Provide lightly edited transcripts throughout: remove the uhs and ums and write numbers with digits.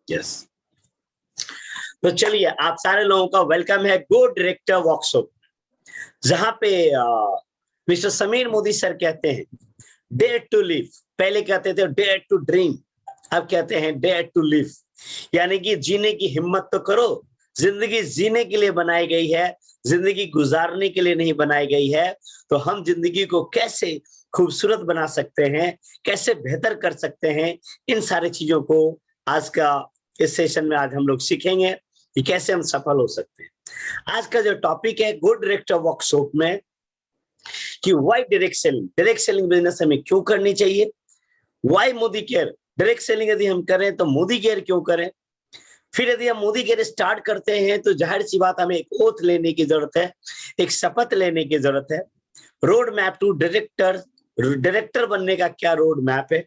Yes. तो चलिए, आप सारे लोगों का वेलकम है गो डायरेक्टर वर्कशॉप, जहां पे मिस्टर समीर मोदी सर कहते हैं डेयर टू लिव। पहले कहते थे डेयर टू ड्रीम, अब कहते हैं डेयर टू लिव, यानी कि जीने की हिम्मत तो करो। जिंदगी जीने के लिए बनाई गई है, जिंदगी गुजारने के लिए नहीं बनाई गई है। तो हम जिंदगी को कैसे खूबसूरत बना सकते हैं, कैसे बेहतर कर सकते हैं, इन सारी चीजों को आज का इस सेशन में आज हम लोग सीखेंगे कि कैसे हम सफल हो सकते हैं। आज का जो टॉपिक है गुड डायरेक्टर वर्कशॉप में कि व्हाई डायरेक्ट सेलिंग बिजनेस हमें क्यों करनी चाहिए, why Modi care. Direct selling यदि हम करें तो मोदी केयर क्यों करें। फिर यदि हम मोदी केयर स्टार्ट करते हैं तो जाहिर सी बात हमें एक ओथ लेने की जरूरत है, एक शपथ लेने की जरूरत है। रोड मैप टू डायरेक्टर बनने का क्या रोड मैप है।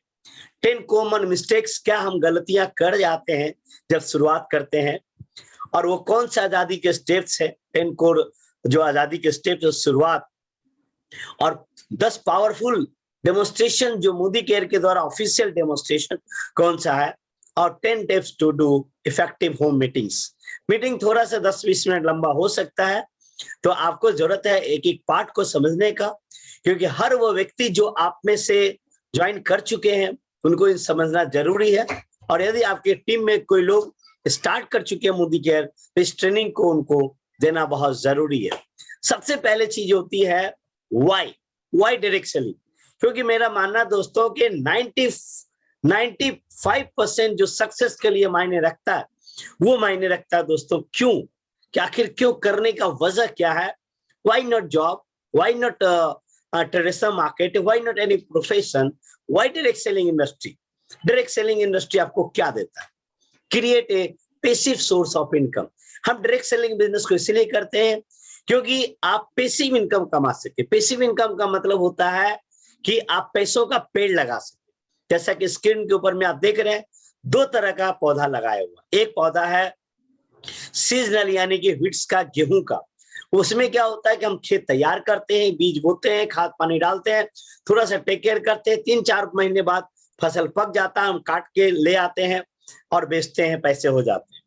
10 कॉमन मिस्टेक्स, क्या हम गलतियां कर जाते हैं जब शुरुआत करते हैं, और वो कौन सा आजादी के स्टेप्स है, 10 कोर जो आजादी के स्टेप्स शुरुआत, और 10 पावरफुल डेमोन्स्ट्रेशन जो मोदी केयर के द्वारा ऑफिशियल डेमोन्स्ट्रेशन कौन सा है, और 10 tips to do effective home meetings. Meeting थोड़ा सा 10-20 मिनट लंबा हो सकता है, तो आपको जरूरत है एक एक पार्ट को समझने का, क्योंकि हर वो व्यक्ति जो आप में से ज्वाइन कर चुके हैं उनको ये समझना जरूरी है। और यदि आपके टीम में कोई लोग स्टार्ट कर चुके हैं मोदी केयर, तो इस ट्रेनिंग को उनको देना बहुत जरूरी है। सबसे पहले चीज होती है वाई डायरेक्ट सेलिंग, क्योंकि मेरा मानना दोस्तों के 95% जो सक्सेस के लिए मायने रखता है वो मायने रखता है दोस्तों क्यों, कि आखिर क्यों करने का वजह क्या है। Why not job, why not traditional market, why not any profession, why direct selling industry. Direct selling industry आपको क्या देता है, create a passive source of income. हम डायरेक्ट सेलिंग बिजनेस को इसलिए करते हैं क्योंकि आप पैसिव इनकम कमा सके। पैसिव इनकम का मतलब होता है कि आप पैसों का पेड़ लगा सके। जैसा कि स्क्रीन के ऊपर में आप देख रहे हैं, 2 तरह का पौधा लगाया हुआ। एक पौधा है सीजनल, यानी कि व्हीट्स का, गेहूं का। उसमें क्या होता है कि हम खेत तैयार करते हैं, बीज बोते हैं, खाद पानी डालते हैं, थोड़ा सा टेक केयर करते हैं, 3-4 महीने बाद फसल पक जाता है, हम काट के ले आते हैं और बेचते हैं, पैसे हो जाते हैं।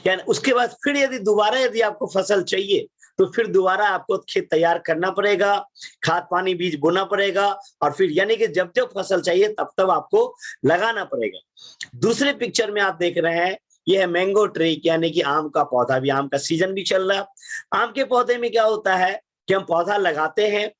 यानी उसके बाद फिर यदि आपको फसल चाहिए तो फिर दोबारा आपको खेत तैयार करना पड़ेगा, खाद पानी बीज बोना पड़ेगा, और फिर यानी कि जब जब फसल चाहिए तब तब आपको लगाना पड़ेगा। दूसरे पिक्चर में आप देख रहे हैं, यह है मैंगो ट्री, यानी कि आम का पौधा। भी आम का सीजन भी चल रहा है। आम के पौधे में क्या होता है कि हम पौधा लगाते हैं,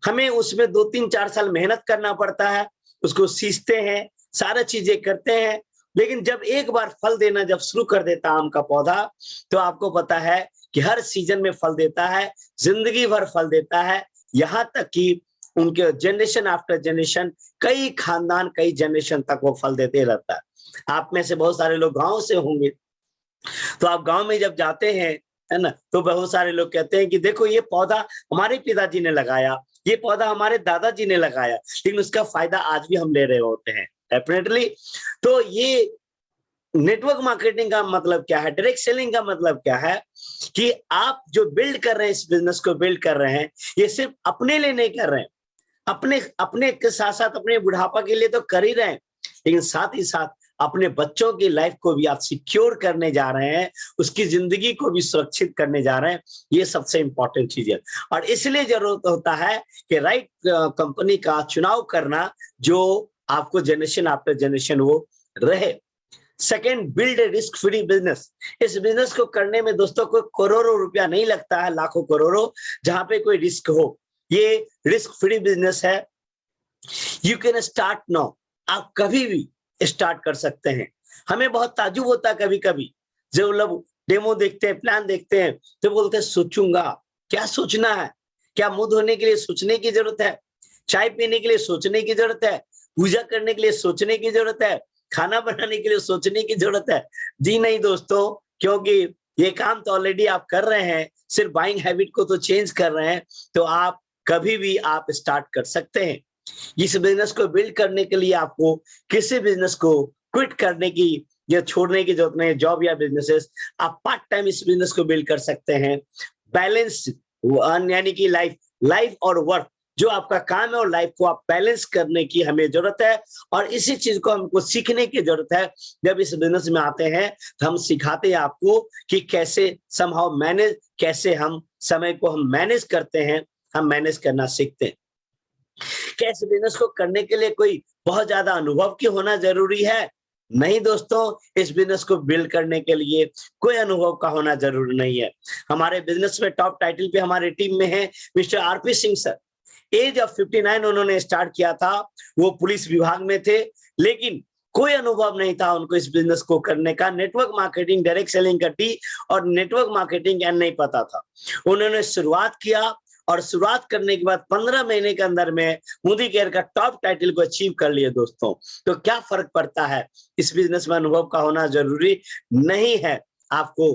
हमें उसमें 2-3-4 साल मेहनत करना पड़ता है, उसको सींचते हैं, सारा चीजें करते हैं, लेकिन जब एक बार फल देना जब शुरू कर देता आम का पौधा, तो आपको पता है कि हर सीजन में फल देता है, जिंदगी भर फल देता है, यहाँ तक कि उनके जनरेशन आफ्टर जनरेशन, कई खानदान, कई जनरेशन तक वो फल देते रहता है। आप में से बहुत सारे लोग गांव से होंगे, तो आप गांव में जब जाते हैं, है ना, तो बहुत सारे लोग कहते हैं कि देखो ये पौधा हमारे पिताजी ने लगाया, ये पौधा हमारे दादाजी ने लगाया, लेकिन उसका फायदा आज भी हम ले रहे होते हैं डेफिनेटली। तो ये नेटवर्क मार्केटिंग का मतलब क्या है, डायरेक्ट सेलिंग का मतलब क्या है, कि आप जो बिल्ड कर रहे हैं, इस बिजनेस को बिल्ड कर रहे हैं, ये सिर्फ अपने लिए नहीं कर रहे हैं, अपने के साथ साथ अपने बुढ़ापा के लिए तो कर ही रहे हैं, लेकिन साथ ही साथ अपने बच्चों की लाइफ को भी आप सिक्योर करने जा रहे हैं, उसकी जिंदगी को भी सुरक्षित करने जा रहे हैं। ये सबसे इंपॉर्टेंट चीज है, और इसलिए जरूरत होता है कि राइट कंपनी का चुनाव करना, जो आपको जनरेशन आफ्टर जनरेशन वो रहे। Second, build a risk free business. इस बिजनेस को करने में दोस्तों कोई करोड़ों रुपया नहीं लगता है, लाखों करोड़ों, जहां पे कोई रिस्क हो। ये रिस्क फ्री बिजनेस है। यू कैन स्टार्ट नाउ, आप कभी भी स्टार्ट कर सकते हैं। हमें बहुत ताजुब होता है कभी कभी, जब लोग डेमो देखते हैं, प्लान देखते हैं, तो बोलते हैं सोचूंगा। क्या सोचना है, क्या मुंह धोने के लिए सोचने की जरूरत है, चाय पीने के लिए सोचने की जरूरत है, पूजा करने के लिए सोचने की जरूरत है, खाना बनाने के लिए सोचने की जरूरत है? जी नहीं दोस्तों, क्योंकि ये काम तो ऑलरेडी आप कर रहे हैं, सिर्फ बाइंग हैबिट को तो चेंज कर रहे हैं, तो आप कभी भी आप स्टार्ट कर सकते हैं। इस बिजनेस को बिल्ड करने के लिए आपको किसी बिजनेस को क्विट करने की या छोड़ने की जरूरत नहीं है। जॉब या बिजनेसेस, आप पार्ट टाइम इस बिजनेस को बिल्ड कर सकते हैं। बैलेंस यानी कि लाइफ और वर्क जो आपका काम है और लाइफ को आप बैलेंस करने की हमें जरूरत है, और इसी चीज को हमको सीखने की जरूरत है। जब इस बिजनेस में आते हैं तो हम सिखाते हैं आपको कि कैसे समहाउ मैनेज, कैसे हम समय को हम मैनेज करते हैं, हम मैनेज करना सीखते हैं। क्या इस बिजनेस को करने के लिए कोई बहुत ज्यादा अनुभव की होना जरूरी है? नहीं दोस्तों, इस बिजनेस को बिल्ड करने के लिए कोई अनुभव का होना जरूरी नहीं है। हमारे बिजनेस में टॉप टाइटल पे हमारी टीम में है mister RP Singh sir. Age of 59 उन्होंने स्टार्ट किया था, वो पुलिस विभाग में थे, लेकिन कोई अनुभव नहीं था उनको इस बिजनेस को करने का। नेटवर्क मार्केटिंग, डायरेक्ट सेलिंग का टी और नेटवर्क मार्केटिंग क्या नहीं पता था। उन्होंने शुरुआत किया और शुरुआत करने के बाद 15 महीने के अंदर में मोदी केयर का टॉप टाइटल को अचीव कर लिए दोस्तों। तो क्या फर्क पड़ता है? इस बिजनेस में अनुभव का होना जरूरी नहीं है। आपको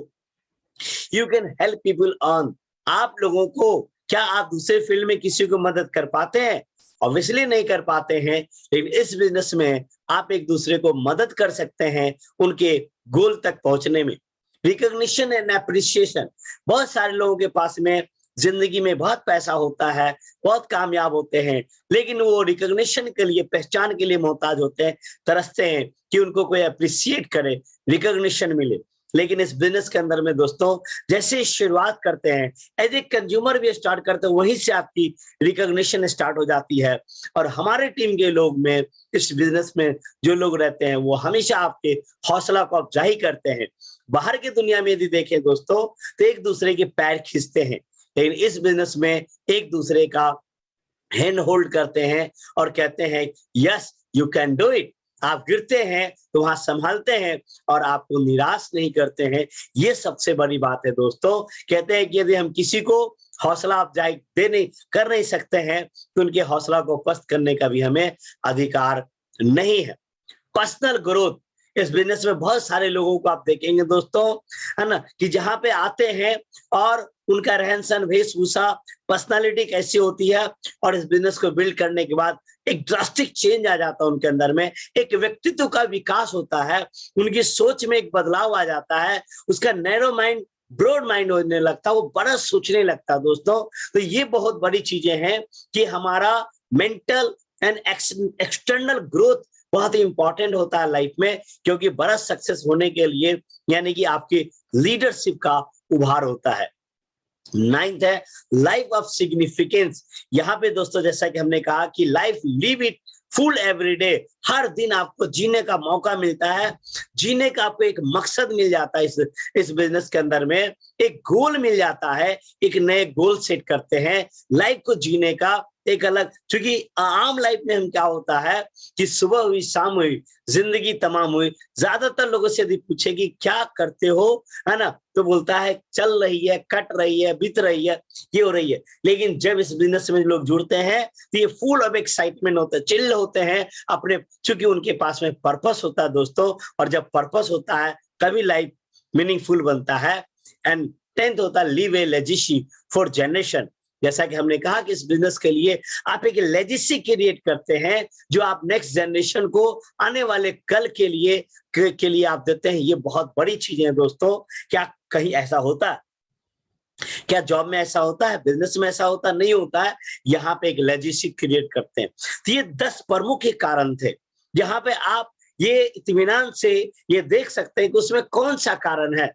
you can help people earn. आप लोगों को, क्या आप दूसरे फील्ड में किसी को मदद कर पाते हैं? ऑब्वियसली नहीं कर पाते हैं, लेकिन इस बिजनेस में आप एक दूसरे को मदद कर सकते हैं उनके गोल तक पहुंचने में। रिकॉग्निशन एंड एप्रिसिएशन, बहुत सारे लोगों के पास में जिंदगी में बहुत पैसा होता है, बहुत कामयाब होते हैं, लेकिन वो रिकॉग्निशन के लिए, पहचान के लिए मोहताज होते हैं, तरसते हैं कि उनको कोई अप्रिशिएट करे, रिकॉग्निशन मिले। लेकिन इस बिजनेस के अंदर में दोस्तों, जैसे ही शुरुआत करते हैं, एज ए कंज्यूमर भी स्टार्ट करते हैं, वहीं से आपकी रिकॉग्निशन स्टार्ट हो जाती है। और हमारे टीम के लोग में, इस बिजनेस में जो लोग रहते हैं, वो हमेशा आपके हौसला को अफजाई करते हैं। बाहर की दुनिया में यदि देखें दोस्तों, तो एक दूसरे के पैर खींचते हैं, लेकिन इस बिजनेस में एक दूसरे का हैंड होल्ड करते हैं और कहते हैं yes you can do it. आप गिरते हैं तो वहां संभालते हैं और आपको निराश नहीं करते हैं। ये सबसे बड़ी बात है दोस्तों। कहते हैं कि यदि हम किसी को हौसला अफजाई कर नहीं सकते हैं, तो उनके हौसला को पस्त करने का भी हमें अधिकार नहीं है। पर्सनल ग्रोथ, इस बिजनेस में बहुत सारे लोगों को आप देखेंगे दोस्तों, है ना, कि जहां पे आते हैं और उनका रहन सहन, वेशभूषा, पर्सनालिटी कैसी होती है, और इस बिजनेस को बिल्ड करने के बाद एक ड्रास्टिक चेंज आ जाता है उनके अंदर में, एक व्यक्तित्व का विकास होता है, उनकी सोच में एक बदलाव आ जाता है, उसका नैरो माइंड ब्रॉड माइंड होने लगता है, वो बड़ा सोचने लगता है दोस्तों। तो ये बहुत बड़ी चीजें हैं कि हमारा मेंटल एंड एक्सटर्नल ग्रोथ बहुत ही इंपॉर्टेंट होता है लाइफ में, क्योंकि बड़ा सक्सेस होने के लिए यानी कि आपकी लीडरशिप का उभार होता है। 9th है लाइफ ऑफ सिग्निफिकेंस। यहाँ पे दोस्तों, जैसा कि हमने कहा कि life live it full every day, हर दिन आपको जीने का मौका मिलता है, जीने का आपको एक मकसद मिल जाता है। इस बिजनेस के अंदर में एक गोल मिल जाता है, एक नए गोल सेट करते हैं लाइफ को जीने का एक अलग। क्योंकि आम लाइफ में हम क्या होता है कि सुबह हुई, शाम हुई, जिंदगी तमाम हुई, ज्यादातर लोगों से यदि पूछे कि क्या करते हो, है ना, तो बोलता है चल रही है, कट रही है, बीत रही है, ये हो रही है। लेकिन जब इस बिजनेस में लोग जुड़ते हैं तो ये फुल ऑफ एक्साइटमेंट होते हैं, चिल्ल होते हैं अपने, क्योंकि उनके पास में पर्पस होता है दोस्तों। और जब पर्पस होता है तभी लाइफ मीनिंगफुल बनता है। एंड 10th होता है leave A legacy for generation. जैसा कि हमने कहा कि इस बिजनेस के लिए आप एक लेजेसी क्रिएट करते हैं, जो आप नेक्स्ट जनरेशन को, आने वाले कल के लिए आप देते हैं। ये बहुत बड़ी चीजें हैं दोस्तों। क्या कहीं ऐसा होता है? क्या जॉब में ऐसा होता है? बिजनेस में ऐसा होता नहीं होता है। यहाँ पे एक लेजेसी क्रिएट करते हैं। तो ये 10 प्रमुख कारण थे, जहां पे आप ये इत्मीनान से ये देख सकते हैं कि उसमें कौन सा कारण है।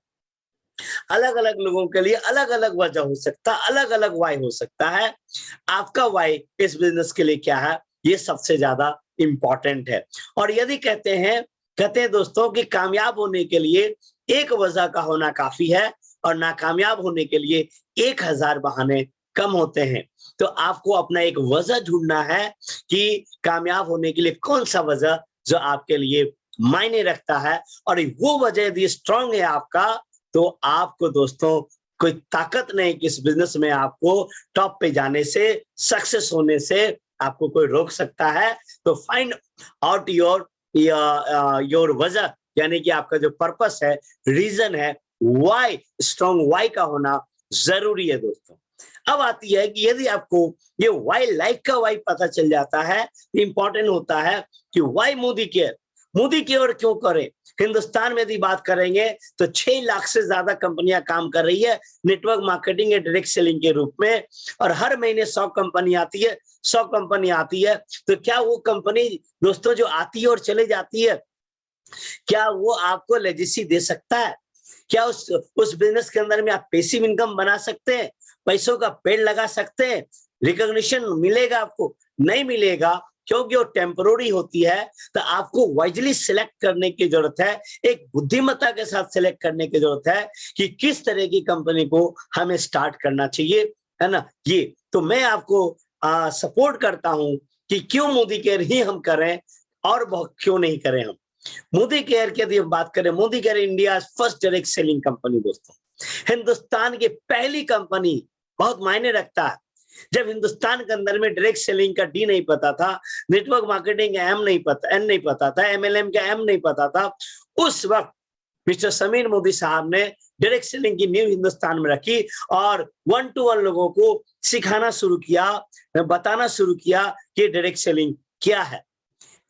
अलग अलग लोगों के लिए अलग अलग वजह हो सकता है, अलग अलग वाई हो सकता है। आपका वाई इस बिजनेस के लिए क्या है, ये सबसे ज्यादा इंपॉर्टेंट है। और यदि कहते हैं दोस्तों कि कामयाब होने के लिए एक वजह का होना काफी है और नाकामयाब होने के लिए 1000 बहाने कम होते हैं। तो आपको अपना एक वजह ढूंढना है कि कामयाब होने के लिए कौन सा वजह जो आपके लिए मायने रखता है। और वो वजह यदि स्ट्रांग है आपका, तो आपको दोस्तों कोई ताकत नहीं कि इस बिजनेस में आपको टॉप पे जाने से, सक्सेस होने से आपको कोई रोक सकता है। तो फाइंड आउट योर वजह, यानी कि आपका जो पर्पस है, रीजन है, वाई, स्ट्रॉन्ग वाई का होना जरूरी है दोस्तों। अब आती है कि यदि आपको ये वाई, लाइफ का वाई पता चल जाता है, इंपॉर्टेंट होता है कि why Modi care. Modi care क्यों करें? हिंदुस्तान में यदि बात करेंगे तो 6 लाख से ज्यादा कंपनियां काम कर रही है नेटवर्क मार्केटिंग या डायरेक्ट सेलिंग के रूप में, और हर महीने 100 कंपनी आती है, 100 कंपनी आती है। तो क्या वो कंपनी दोस्तों जो आती है और चले जाती है, क्या वो आपको लेगेसी दे सकता है? क्या उस बिजनेस के अंदर में आप पैसिव इनकम बना सकते हैं, पैसों का पेड़ लगा सकते हैं, रिकॉग्निशन मिलेगा आपको? नहीं मिलेगा, क्योंकि वो टेम्पररी होती है। तो आपको वाइजली सिलेक्ट करने की जरूरत है, एक बुद्धिमत्ता के साथ सिलेक्ट करने की जरूरत है कि किस तरह की कंपनी को हमें स्टार्ट करना चाहिए, है ना? ये तो मैं आपको सपोर्ट करता हूं कि क्यों मोदी केयर ही हम करें और बहुत क्यों नहीं करें हम। मोदी केयर की यदि बात करें, Modi care India first direct selling company दोस्तों, हिंदुस्तान की पहली कंपनी, बहुत मायने रखता है। जब हिंदुस्तान के अंदर में डायरेक्ट सेलिंग का डी नहीं पता था, नेटवर्क मार्केटिंग का एम नहीं पता, एन नहीं पता था, एमएलएम का एम नहीं पता था, उस वक्त मिस्टर समीर मोदी साहब ने डायरेक्ट सेलिंग की नींव हिंदुस्तान में रखी और 1 to 1 लोगों को सिखाना शुरू किया, बताना शुरू किया कि डायरेक्ट सेलिंग क्या है।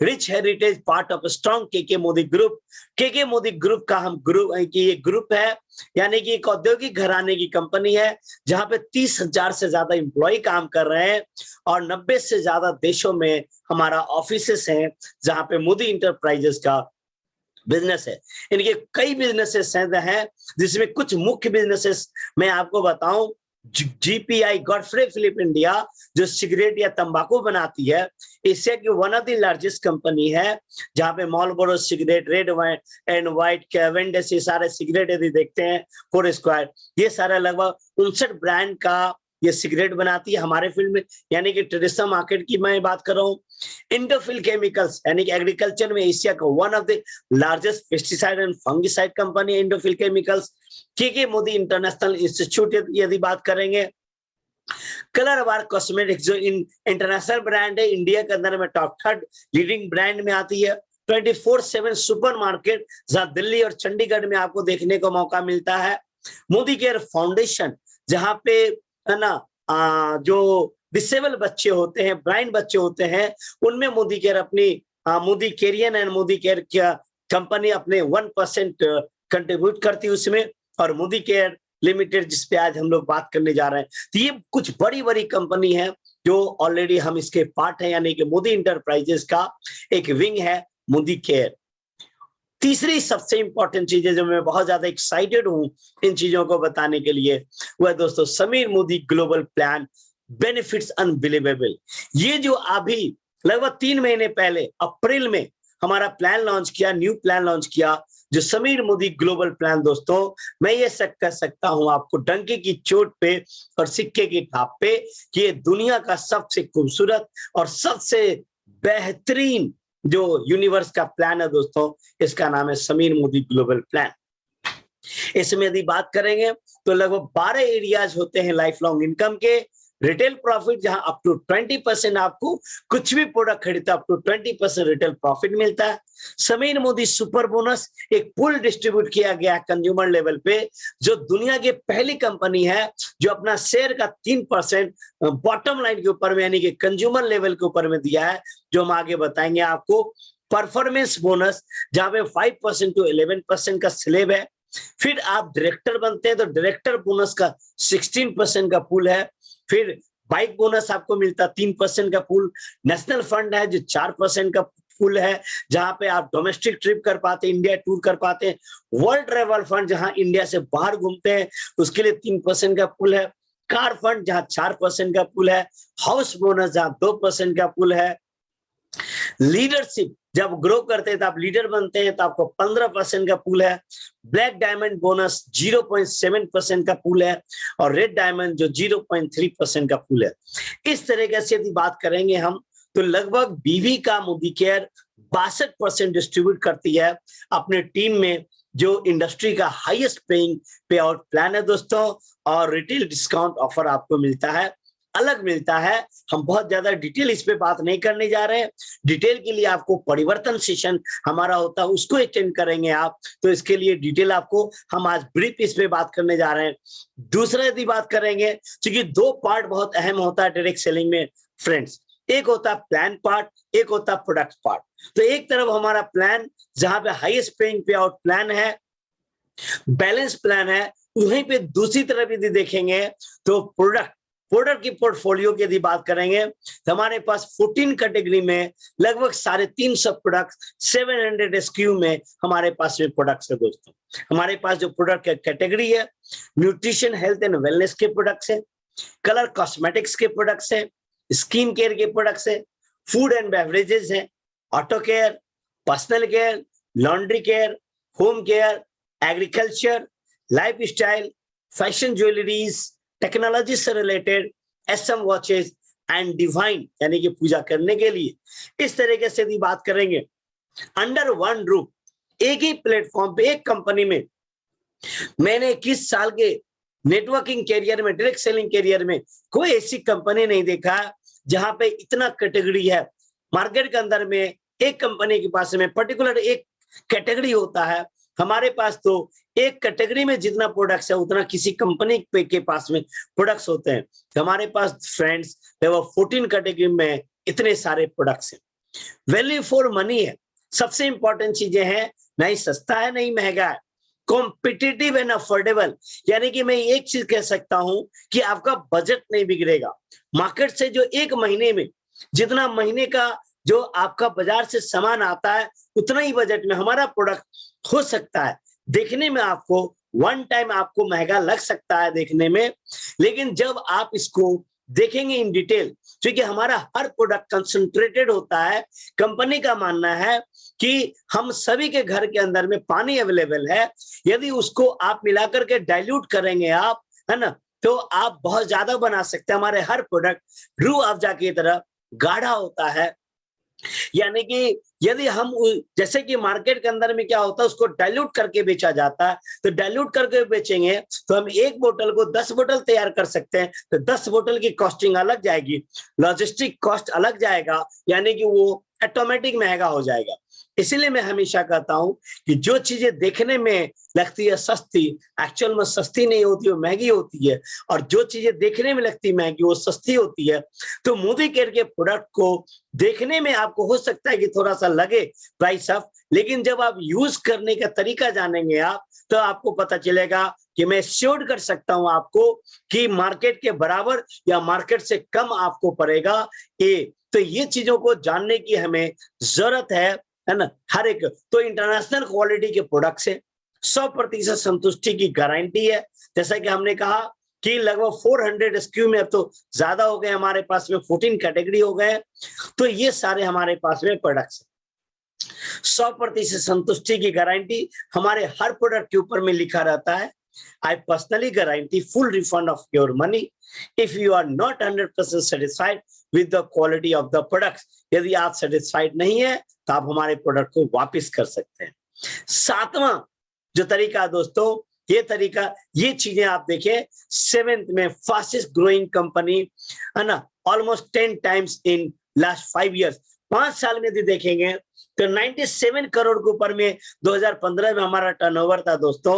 Rich heritage part of strong KK Modi group. KK Modi group का हम ग्रुप की ये ग्रुप है, यानी कि एक औद्योगिक घराने की कंपनी है जहां पे 30,000 से ज्यादा एम्प्लॉय काम कर रहे हैं और 90 से ज्यादा देशों में हमारा ऑफिसेस हैं जहां पे मोदी इंटरप्राइजेस का बिजनेस है। इनके कई बिजनेसेस हैं जिसमें कुछ मुख्य बिजनेसेस मैं आपको बताऊं। जीपीआई गॉडफ्रे फिलिप इंडिया जो सिगरेट या तंबाकू बनाती है, एशिया की one of the largest company है, जहां पे Marlboro cigarette, red wine and white, Cavendish, ये सारे सिगरेट यदि देखते हैं, फोर स्क्वायर, ये सारे लगभग 59 ब्रांड का ये सिगरेट बनाती है हमारे फील्ड में, यानी कि ट्रेडिशनल मार्केट की मैं बात कर रहा हूँ। इंडोफिल केमिकल्स यानी कि एग्रीकल्चर में एशिया का one of the largest pesticide and fungicide company Indofil chemicals. KK Modi international institute यदि बात करेंगे, कलर बार कॉस्मेटिक्स जो इंटरनेशनल ब्रांड है, इंडिया के अंदर में टॉप 3 लीडिंग ब्रांड में आती है। 24/7 सुपर मार्केट जहां दिल्ली और चंडीगढ़ में आपको देखने को मौका मिलता है। मोदी केयर फाउंडेशन जहां पे, है ना, जो डिसेबल बच्चे होते हैं, ब्लाइंड बच्चे होते हैं, उनमें मोदी केयर अपनी मोदी केरियन एंड मोदी केयर क्या कंपनी अपने 1% कंट्रीब्यूट करती है उसमें, और मोदी केयर लिमिटेड जिस पे आज हम लोग बात करने जा रहे हैं। तो ये कुछ बड़ी बड़ी कंपनी है जो ऑलरेडी हम इसके पार्ट हैं, यानी कि मोदी इंटरप्राइजेस का एक विंग है मोदी केयर। तीसरी सबसे इंपॉर्टेंट चीज है जो मैं बहुत ज्यादा एक्साइटेड हूं इन चीजों को बताने के लिए, वह दोस्तों Sameer Modi global plan benefits unbelievable. ये जो अभी लगभग 3 महीने पहले अप्रैल में हमारा प्लान लॉन्च किया, न्यू प्लान लॉन्च किया, जो समीर मोदी ग्लोबल प्लान दोस्तों, मैं ये कह सकता हूं आपको डंके की चोट पे और सिक्के की थाप पे कि ये दुनिया का सबसे खूबसूरत और सबसे बेहतरीन जो यूनिवर्स का प्लान है दोस्तों, इसका नाम है समीर मोदी ग्लोबल प्लान। इसमें यदि बात करेंगे तो लगभग 12 एरियाज होते हैं लाइफ लॉन्ग इनकम के। रिटेल प्रॉफिट जहां अप टू 20% आपको कुछ भी प्रोडक्ट खरीदता अप टू 20% रिटेल प्रॉफिट मिलता है। समीर मोदी सुपर बोनस एक पुल डिस्ट्रीब्यूट किया गया कंज्यूमर लेवल पे, जो दुनिया की पहली कंपनी है जो अपना शेयर का 3% बॉटम लाइन के ऊपर में यानी कि कंज्यूमर लेवल के ऊपर में दिया है, जो हम आगे बताएंगे आपको। परफॉर्मेंस बोनस जहां पे 5% to 11% का स्लेब है। फिर आप डायरेक्टर बनते हैं तो डायरेक्टर बोनस का 16% का पूल है। फिर बाइक बोनस आपको मिलता 3% का पूल। नेशनल फंड है जो 4% का पूल है, जहां पे आप डोमेस्टिक ट्रिप कर पाते हैं, इंडिया टूर कर पाते हैं। वर्ल्ड ट्रेवल फंड जहां इंडिया से बाहर घूमते हैं उसके लिए 3% का पूल है। कार फंड जहां 4% का पूल है। हाउस बोनस जहां 2% का पूल है। लीडरशिप जब ग्रो करते हैं तो आप लीडर बनते हैं तो आपको 15% का पूल है। ब्लैक डायमंड बोनस 0.7% का पूल है और रेड डायमंड जो 0.3% का पूल है। इस तरीके से यदि बात करेंगे हम तो लगभग बीवी का मोदी केयर 62% डिस्ट्रीब्यूट करती है अपने टीम में, जो इंडस्ट्री का हाईएस्ट पेइंग पे आउट प्लान है दोस्तों। और रिटेल डिस्काउंट ऑफर आपको मिलता है, अलग मिलता है। हम बहुत ज्यादा डिटेल इस पे बात नहीं करने जा रहे हैं। डिटेल के लिए आपको परिवर्तन सेशन हमारा होता है, उसको अटेंड करेंगे आप, तो इसके लिए डिटेल आपको हम आज ब्रीफ इस पे बात करने जा रहे हैं। दूसरा यदि बात करेंगे, क्योंकि 2 पार्ट बहुत अहम होता है डायरेक्ट सेलिंग में फ्रेंड्स। एक होता है प्लान पार्ट, एक होता है प्रोडक्ट पार्ट। तो एक तरफ हमारा प्लान जहां पे हाईएस्ट पेइंग पे आउट प्लान है, बैलेंस प्लान है, वहीं पे दूसरी तरफ यदि देखेंगे तो प्रोडक्ट की पोर्टफोलियो की यदि बात करेंगे तो हमारे पास 14 कैटेगरी में लगभग 350 प्रोडक्ट, 700 एसक्यू में हमारे पास में प्रोडक्ट्स है दोस्तों। हमारे पास जो प्रोडक्ट कैटेगरी है, न्यूट्रिशन, हेल्थ एंड वेलनेस के प्रोडक्ट्स है, कलर कॉस्मेटिक्स के प्रोडक्ट्स है, स्किन केयर के प्रोडक्ट्स है, फूड एंड बेवरेजेस है, auto care, personal care, laundry care, home care, agriculture, life style, fashion jewelleries, technology से related, SM watches and divine यानी कि पूजा करने के लिए। इस तरीके से भी बात करेंगे अंडर वन रूफ, एक ही प्लेटफॉर्म पे, एक कंपनी में मैंने 21 साल के नेटवर्किंग कैरियर में, डायरेक्ट सेलिंग कैरियर में कोई ऐसी कंपनी नहीं देखा जहां पे इतना कैटेगरी है। मार्केट के अंदर में एक कंपनी के पास में पर्टिकुलर एक कैटेगरी होता है, हमारे पास तो एक कैटेगरी में जितना प्रोडक्ट्स है उतना किसी कंपनी के पास में प्रोडक्ट्स होते हैं। तो हमारे पास फ्रेंड्स 14 कैटेगरी में इतने सारे प्रोडक्ट्स हैं। वैल्यू फॉर मनी है, सबसे इंपॉर्टेंट चीजें हैं, नहीं सस्ता है नहीं महंगा है, कॉम्पिटिटिव एंड अफोर्डेबल, यानी कि मैं एक चीज कह सकता हूं कि आपका बजट नहीं बिगड़ेगा। मार्केट से जो एक महीने में जितना महीने का जो आपका बाजार से सामान आता है उतना ही बजट में हमारा प्रोडक्ट हो सकता है। देखने में आपको वन टाइम आपको महंगा लग सकता है देखने में, लेकिन जब आप इसको देखेंगे इन डिटेल, क्योंकि हमारा हर प्रोडक्ट कंसंट्रेटेड होता है। कंपनी का मानना है कि हम सभी के घर के अंदर में पानी अवेलेबल है, यदि उसको आप मिलाकर के डाइल्यूट करेंगे आप, है ना, तो आप बहुत ज्यादा बना सकते हैं। हमारे हर प्रोडक्ट रूह अफ़ज़ा की तरह गाढ़ा होता है, यानी कि यदि हम जैसे कि मार्केट के अंदर में क्या होता है, उसको डाइल्यूट करके बेचा जाता है, तो डाइल्यूट करके बेचेंगे तो हम एक बोतल को 10 बोतल तैयार कर सकते हैं, तो 10 बोतल की कॉस्टिंग अलग जाएगी, लॉजिस्टिक कॉस्ट अलग जाएगा, यानी कि वो ऑटोमेटिक महंगा हो जाएगा। इसीलिए मैं हमेशा कहता हूं कि जो चीजें देखने में लगती है सस्ती, एक्चुअल में सस्ती नहीं होती, वो महंगी होती है, और जो चीजें देखने में लगती महंगी वो सस्ती होती है। तो मोदी केयर के प्रोडक्ट को देखने में आपको हो सकता है कि थोड़ा सा लगे प्राइस ऑफ, लेकिन जब आप यूज करने का तरीका जानेंगे आप, तो आपको पता चलेगा कि मैं श्योर कर सकता हूं आपको कि मार्केट के बराबर या मार्केट से कम आपको पड़ेगा। तो ये चीजों को जानने की हमें जरूरत है ना, हर एक। तो इंटरनेशनल क्वालिटी के प्रोडक्ट्स है, 100% संतुष्टि की गारंटी है। जैसा कि हमने कहा कि लगभग 400 एसक्यू में अब तो ज्यादा हो गए, हमारे पास में 14 कैटेगरी हो गए। तो ये सारे हमारे पास में प्रोडक्ट्स, 100% संतुष्टि की गारंटी हमारे हर प्रोडक्ट के ऊपर में लिखा रहता है। I personally guarantee full refund of your money if you are not 100% satisfied with the quality of the products। यदि आप satisfied नहीं है तो आप हमारे प्रोडक्ट को वापस कर सकते हैं। सातवां जो तरीका दोस्तों, ये तरीका, ये चीजें आप देखें, 7th में फास्टेस्ट ग्रोइंग कंपनी है ना, almost 10 times in last 5 years। 5 साल में यदि देखेंगे तो 97 करोड़ के ऊपर में 2015 में हमारा टर्नओवर था दोस्तों।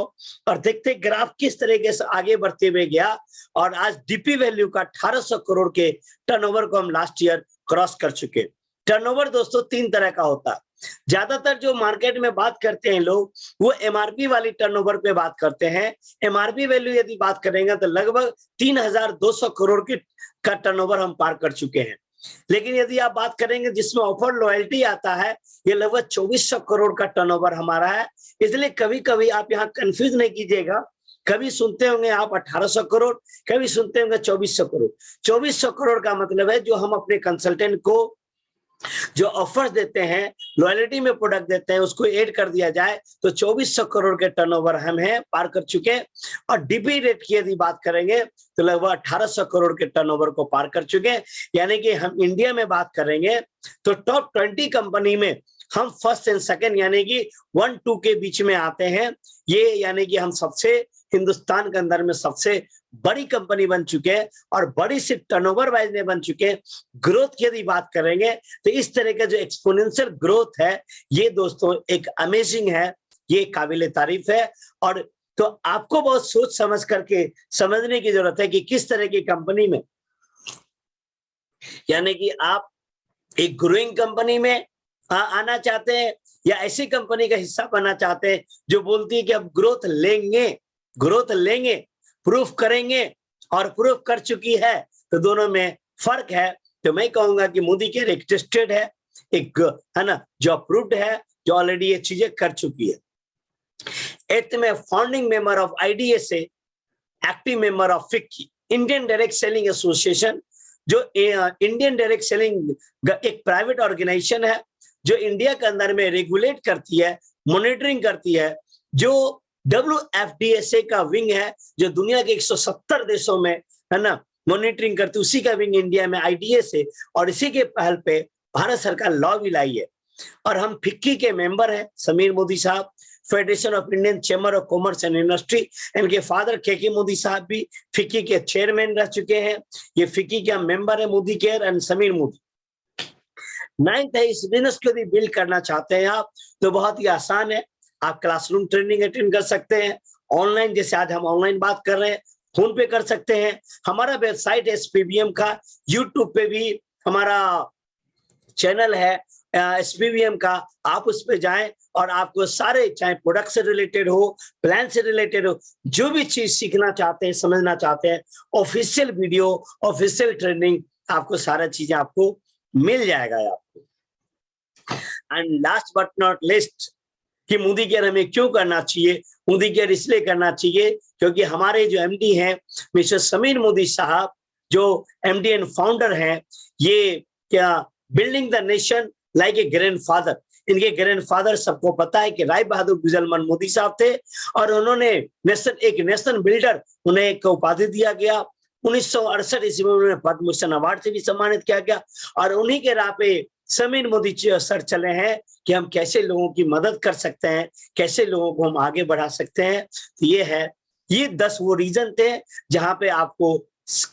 और देखते ग्राफ किस तरीके से आगे बढ़ते हुए गया, और आज डीपी वैल्यू का 1800 करोड़ के टर्नओवर को हम लास्ट ईयर क्रॉस कर चुके। टर्नओवर दोस्तों 3 तरह का होता है। ज्यादातर जो मार्केट में बात करते हैं लोग, वो एमआरपी वाली टर्नओवर पे बात करते हैं। एमआरपी वैल्यू यदि बात करेंगे तो लगभग 3200 करोड़ की का टर्नओवर हम पार कर चुके हैं। लेकिन यदि आप बात करेंगे जिसमें ऑफर लॉयल्टी आता है, ये लगभग 2400 करोड़ का टर्नओवर हमारा है। इसलिए कभी कभी आप यहाँ कंफ्यूज नहीं कीजिएगा, कभी सुनते होंगे आप 1800 करोड़, कभी सुनते होंगे 2400 करोड़। 2400 करोड़ का मतलब है जो हम अपने कंसल्टेंट को जो ऑफर्स देते हैं, लॉयल्टी में प्रोडक्ट देते हैं, उसको ऐड कर दिया जाए तो 2400 करोड़ के टर्नओवर हम हैं पार कर चुके। और डीपी रेट की यदि बात करेंगे तो लगभग 1800 करोड़ के टर्नओवर को पार कर चुके। यानी कि हम इंडिया में बात करेंगे तो टॉप 20 कंपनी में हम फर्स्ट एंड सेकंड यानी कि 1-2 के बीच में आते हैं। ये यानी कि हम सबसे हिंदुस्तान के अंदर में सबसे बड़ी कंपनी बन चुके हैं, और बड़ी सिर्फ टर्नओवर वाइज में बन चुके हैं। ग्रोथ की यदि बात करेंगे तो इस तरह का जो एक्सपोनेंशियल ग्रोथ है, ये दोस्तों एक अमेजिंग है, ये काबिले तारीफ है। और तो आपको बहुत सोच समझ करके समझने की जरूरत है कि किस तरह की कंपनी में, यानी कि आप एक ग्रोइंग कंपनी में आना चाहते हैं, या ऐसी कंपनी का हिस्सा बनना चाहते हैं जो बोलती है कि अब ग्रोथ लेंगे, प्रूफ करेंगे और प्रूफ कर चुकी है, तो दोनों में फर्क है। तो मैं कहूंगा कि मोदी केयर एक टेस्टेड है, एक है ना, जो अप्रूव्ड है, जो ऑलरेडी ये चीजें कर चुकी है। 8th में founding member of IDSA, active member of FICCI, Indian direct selling association, जो इंडियन डायरेक्ट सेलिंग एक प्राइवेट ऑर्गेनाइजेशन है जो इंडिया के अंदर में रेगुलेट करती है, मॉनिटरिंग करती है, जो WFDSA का विंग है, जो दुनिया के 170 देशों में है ना मॉनिटरिंग करती है, उसी का विंग इंडिया में IDSA, और इसी के पहल पे भारत सरकार लॉ भी लाई है। और हम FICCI के मेंबर हैं, समीर मोदी साहब, federation of Indian chamber of commerce and industry, इनके फादर KK मोदी साहब भी FICCI के चेयरमैन रह चुके हैं। ये FICCI का मेंबर है Modi care and Sameer Modi. 9th है, इस बिजनेस को यदि बिल्ड करना चाहते हैं आप, तो बहुत ही आसान है। आप क्लासरूम ट्रेनिंग अटेंड कर सकते हैं, ऑनलाइन, जैसे आज हम ऑनलाइन बात कर रहे हैं, फोन पे कर सकते हैं। हमारा वेबसाइट SPVM का, यूट्यूब पे भी हमारा चैनल है SPVM का, आप उस पे जाएं और आपको सारे, चाहे प्रोडक्ट से रिलेटेड हो, प्लान से रिलेटेड हो, जो भी चीज सीखना चाहते हैं, समझना चाहते हैं, ऑफिशियल वीडियो, ऑफिशियल ट्रेनिंग, आपको सारा चीजें आपको मिल जाएगा आपको। And last but not least, कि मोदी केयर हमें क्यों करना चाहिए? मोदी केयर इसलिए करना चाहिए क्योंकि हमारे जो MD हैं मिस्टर समीर मोदी साहब, जो MD एंड फाउंडर हैं, ये क्या building the nation like a grandfather, इनके ग्रैंडफादर सबको पता है कि राय बहादुर गुजरमन मोदी साहब थे, और उन्होंने एक नेशन बिल्डर, उन्हें एक उपाधि दिया गया। 1968 ईस्वी में उन्हें पद्म भूषण अवार्ड से भी सम्मानित किया गया, और उन्हीं के राह पे समीर मोदी सर चले हैं कि हम कैसे लोगों की मदद कर सकते हैं, कैसे लोगों को हम आगे बढ़ा सकते हैं। तो ये 10 वो रीजन थे जहां पे आपको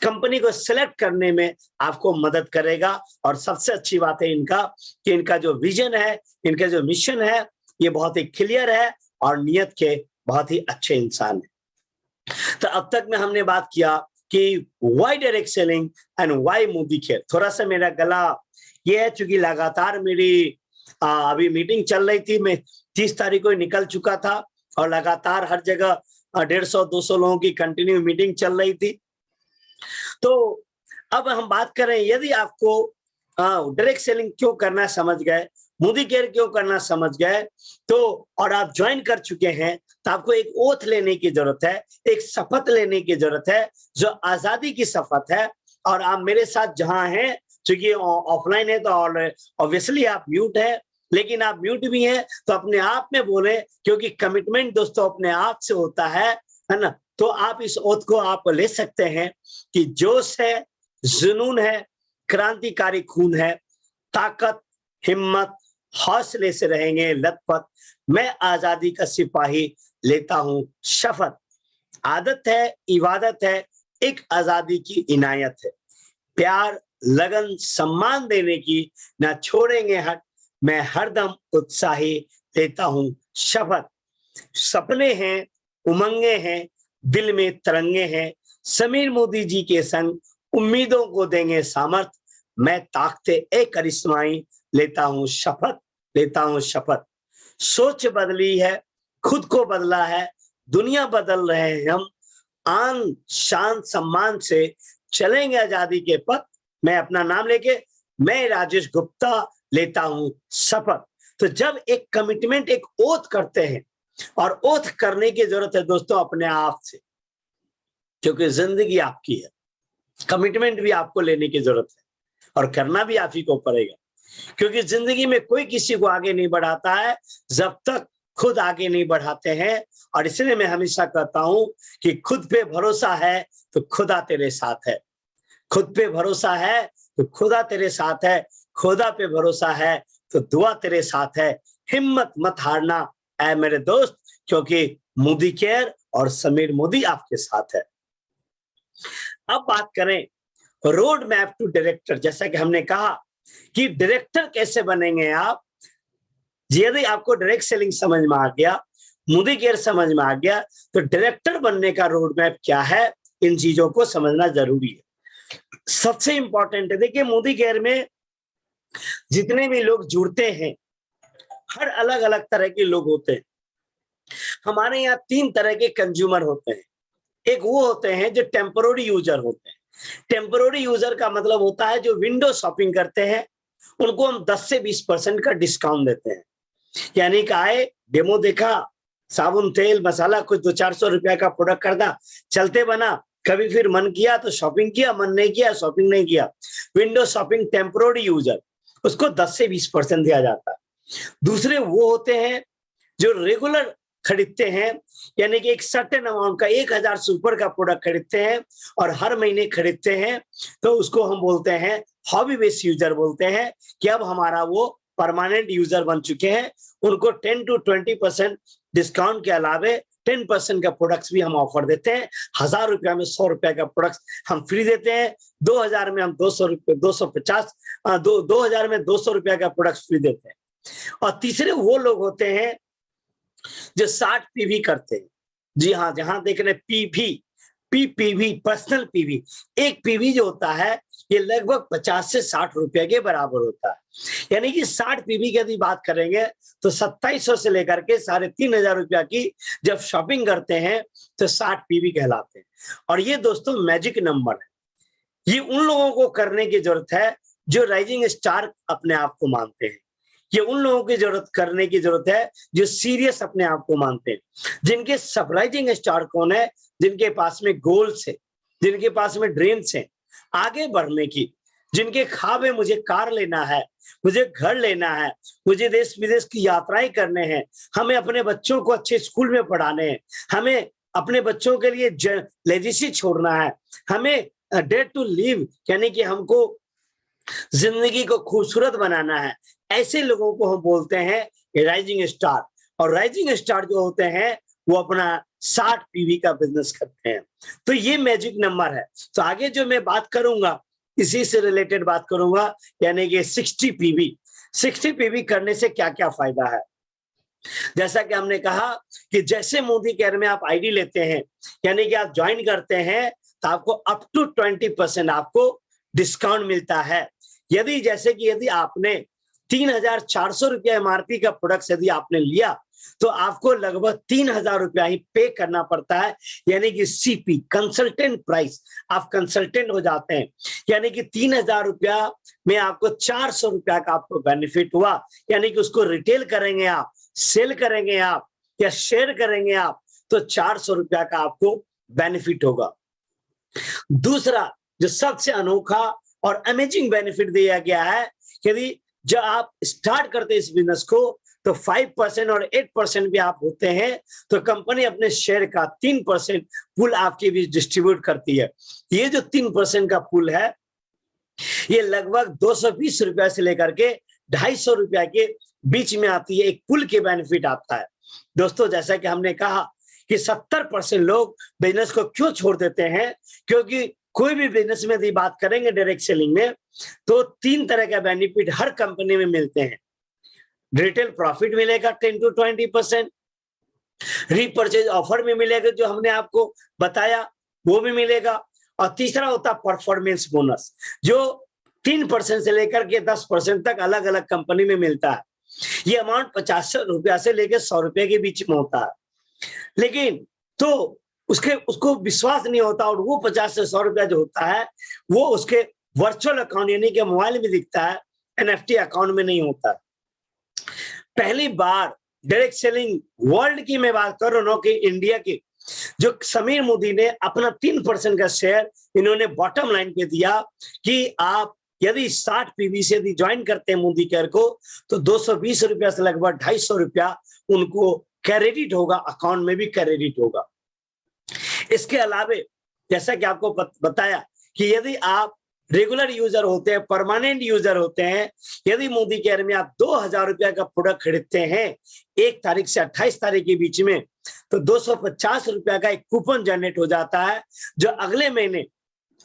कंपनी को सिलेक्ट करने में आपको मदद करेगा। और सबसे अच्छी बात है इनका कि इनका जो विजन है, इनका जो मिशन है, ये बहुत ही क्लियर है और नियत के बहुत ही अच्छे इंसान है। तो अब तक में हमने बात किया कि why direct selling and why Modi care. थोड़ा सा मेरा गला ये है, चूंकि लगातार मेरी अभी मीटिंग चल रही थी, मैं 30 तारीख को निकल चुका था, और लगातार हर जगह 150-200 लोगों की कंटिन्यू मीटिंग चल रही थी। तो अब हम बात करें, यदि आपको डायरेक्ट सेलिंग क्यों करना समझ गए, मोदी केयर क्यों करना समझ गए, तो और आप ज्वाइन कर चुके हैं, तो आपको एक ओथ लेने की जरूरत है, एक शपथ लेने की जरूरत है, जो आजादी की शपथ है। और आप मेरे साथ जहां हैं, क्योंकि ऑफलाइन है तो ऑब्वियसली आप म्यूट है, लेकिन आप म्यूट भी हैं तो अपने आप में बोले, क्योंकि कमिटमेंट दोस्तों अपने आप से होता है ना। तो आप इस ओथ को आप ले सकते हैं कि जोश है, जुनून है, क्रांतिकारी खून है, ताकत, हिम्मत, हौसले से रहेंगे लथपथ, मैं आजादी का सिपाही लेता हूं शपथ। आदत है, इबादत है, एक आजादी की इनायत है, प्यार, लगन, सम्मान देने की ना छोड़ेंगे हट, मैं हरदम उत्साही लेता हूं शपथ। सपने हैं, उमंगे हैं, दिल में तरंगे हैं, समीर मोदी जी के संग उम्मीदों को देंगे सामर्थ, मैं ताकते एक करिश्माई लेता हूं शपथ, लेता हूं शपथ। सोच बदली है, खुद को बदला है, दुनिया बदल रहे हैं हम, आन शान सम्मान से चलेंगे आजादी के पथ, मैं अपना नाम लेके, मैं राजेश गुप्ता लेता हूं शपथ। तो जब एक कमिटमेंट, एक ओथ करते हैं, और ओथ करने की जरूरत है दोस्तों अपने आप से, क्योंकि जिंदगी आपकी है, कमिटमेंट भी आपको लेने की जरूरत है, और करना भी आप ही को पड़ेगा, क्योंकि जिंदगी में कोई किसी को आगे नहीं बढ़ाता है जब तक खुद आगे नहीं बढ़ाते हैं। और इसलिए मैं हमेशा कहता हूं कि खुद पे भरोसा है तो खुदा तेरे साथ है, खुद पे भरोसा है तो खुदा तेरे साथ है, खुदा पे भरोसा है तो दुआ तेरे साथ है। हिम्मत मत हारना ऐ मेरे दोस्त, क्योंकि मोदी केयर और समीर मोदी आपके साथ है। अब बात करें रोड मैप टू डायरेक्टर। जैसा कि हमने कहा कि डायरेक्टर कैसे बनेंगे आप, यदि आपको डायरेक्ट सेलिंग समझ में आ गया, मोदी केयर समझ में आ गया, तो डायरेक्टर बनने का रोड मैप क्या है, इन चीजों को समझना जरूरी है। सबसे इंपॉर्टेंट है, देखिए मोदी केयर में जितने भी लोग जुड़ते हैं, हर अलग अलग तरह के लोग होते हैं। हमारे यहाँ 3 तरह के कंज्यूमर होते हैं। एक वो होते हैं जो टेम्पररी यूजर होते हैं। टेम्पररी यूजर का मतलब होता है जो विंडो शॉपिंग करते हैं, उनको हम 10 से 20% का डिस्काउंट देते हैं। यानी कि आए, डेमो देखा, साबुन, तेल, मसाला, कुछ 200-400 रुपया का प्रोडक्ट खरीदा, चलते बना, कभी फिर मन किया तो शॉपिंग किया, मन नहीं किया शॉपिंग नहीं किया। विंडो शॉपिंग टेम्पररी यूजर, उसको 10 से 20% दिया जाता है। दूसरे वो होते हैं जो रेगुलर खरीदते हैं, यानी कि एक सर्टेन अमाउंट का 1000 से ऊपर का प्रोडक्ट खरीदते हैं और हर महीने खरीदते हैं, तो उसको हम बोलते हैं हॉबी बेस्ड यूजर बोलते हैं कि अब हमारा वो परमानेंट यूजर बन चुके हैं। उनको 10 to 20% डिस्काउंट के अलावे 10% का प्रोडक्ट्स भी हम ऑफर देते हैं। 1000 रुपया में 100 रुपया का प्रोडक्ट्स हम फ्री देते हैं। 2000 में हम 200 रुपये 250 2000 में 200 रुपया का प्रोडक्ट्स फ्री देते हैं। और तीसरे वो लोग होते हैं जो 60 पीवी करते हैं। जी हाँ, जहां देख रहे पीपीवी, पर्सनल पीवी, एक पीवी जो होता है ये लगभग 50 से 60 रुपए के बराबर होता है। यानी कि 60 पीवी की यदि बात करेंगे तो 2700 से लेकर के 3500 रुपया की जब शॉपिंग करते हैं तो 60 पीवी कहलाते हैं। और ये दोस्तों मैजिक नंबर है। ये उन लोगों को करने की जरूरत है जो राइजिंग स्टार अपने आप को मानते हैं। ये उन लोगों की करने की जरूरत है जो सीरियस अपने आप को मानते हैं, जिनके सरप्राइजिंग स्टार कौन है, जिनके पास में गोल्स है, जिनके पास में ड्रीम्स है आगे बढ़ने की, जिनके ख्वाब है मुझे कार लेना है, मुझे घर लेना है, मुझे देश विदेश की यात्राएं करने हैं, हमें अपने बच्चों को अच्छे स्कूल में पढ़ाने हैं, हमें अपने बच्चों के लिए लेगेसी छोड़ना है, हमें डेट टू लिव यानी कि हमको जिंदगी को खूबसूरत बनाना है। ऐसे लोगों को हम बोलते हैं राइजिंग स्टार। और राइजिंग स्टार जो होते हैं वो अपना 60 पीवी का बिजनेस करते हैं। तो ये मैजिक नंबर है। तो आगे जो मैं बात करूंगा इसी से रिलेटेड बात करूंगा, यानी कि 60 पीवी। 60 पीवी करने से क्या क्या फायदा है। जैसा कि हमने कहा कि जैसे मोदी केयर में आप आईडी लेते हैं, यानी कि आप ज्वाइन करते हैं, तो आपको अप टू 20% आपको डिस्काउंट मिलता है। यदि जैसे कि यदि आपने 3400 रुपया एमआरपी का प्रोडक्ट यदि आपने लिया तो आपको लगभग 3000 रुपया ही पे करना पड़ता है, यानी कि सीपी, कंसल्टेंट प्राइस। आप कंसल्टेंट हो जाते हैं, यानी कि 3000 रुपया में आपको 400 रुपया का आपको बेनिफिट हुआ, यानी कि उसको रिटेल करेंगे आप, सेल करेंगे आप या शेयर करेंगे आप, तो 400 रुपया का आपको बेनिफिट होगा। दूसरा जो सबसे अनोखा और अमेजिंग बेनिफिट दिया गया है, यदि जब आप स्टार्ट करते हैं इस बिजनेस को तो 5% और 8% भी आप होते हैं, तो कंपनी अपने शेयर का 3% पुल आपके बीच डिस्ट्रीब्यूट करती है। ये जो 3% का पुल है ये लगभग 220 रुपया से लेकर के 250 रुपया के बीच में आती है। एक पुल के बेनिफिट आता है। दोस्तों जैसा कि हमने कहा कि 70% लोग बिजनेस को क्यों छोड़ देते हैं, क्योंकि कोई भी बिजनेस में यदि बात करेंगे डायरेक्ट सेलिंग में तो 3 तरह का बेनिफिट हर कंपनी में मिलते हैं। रिटेल प्रॉफिट मिलेगा 10 to 20%, रीपरचेज ऑफर में मिलेगा जो हमने आपको बताया वो भी मिलेगा, और तीसरा होता है परफॉर्मेंस बोनस जो 3% से लेकर के 10% तक अलग अलग कंपनी में मिलता है। ये अमाउंट 50 रुपया से लेकर 100 रुपए के बीच में होता है, लेकिन तो उसको विश्वास नहीं होता, और वो 50 से 100 रुपया जो होता है वो उसके वर्चुअल अकाउंट यानी कि मोबाइल में दिखता है, एनएफटी अकाउंट में नहीं होता। पहली बार डायरेक्ट सेलिंग वर्ल्ड की मैं बात कर रहा हूं कि इंडिया की, जो समीर मोदी ने अपना 3% का शेयर इन्होंने बॉटम लाइन पे दिया कि आप यदि 60 पीवी से यदि ज्वाइन करते हैं मोदी केयर को तो 220 रुपया से लगभग 250 रुपया उनको क्रेडिट होगा, अकाउंट में भी क्रेडिट होगा। इसके अलावे जैसा कि आपको बताया कि यदि आप रेगुलर यूजर होते हैं, परमानेंट यूजर होते हैं, यदि मोदी केयर में आप 2000 रुपया का प्रोडक्ट खरीदते हैं 1 तारीख से 28 तारीख के बीच में, तो 250 रुपया का एक कूपन जनरेट हो जाता है, जो अगले महीने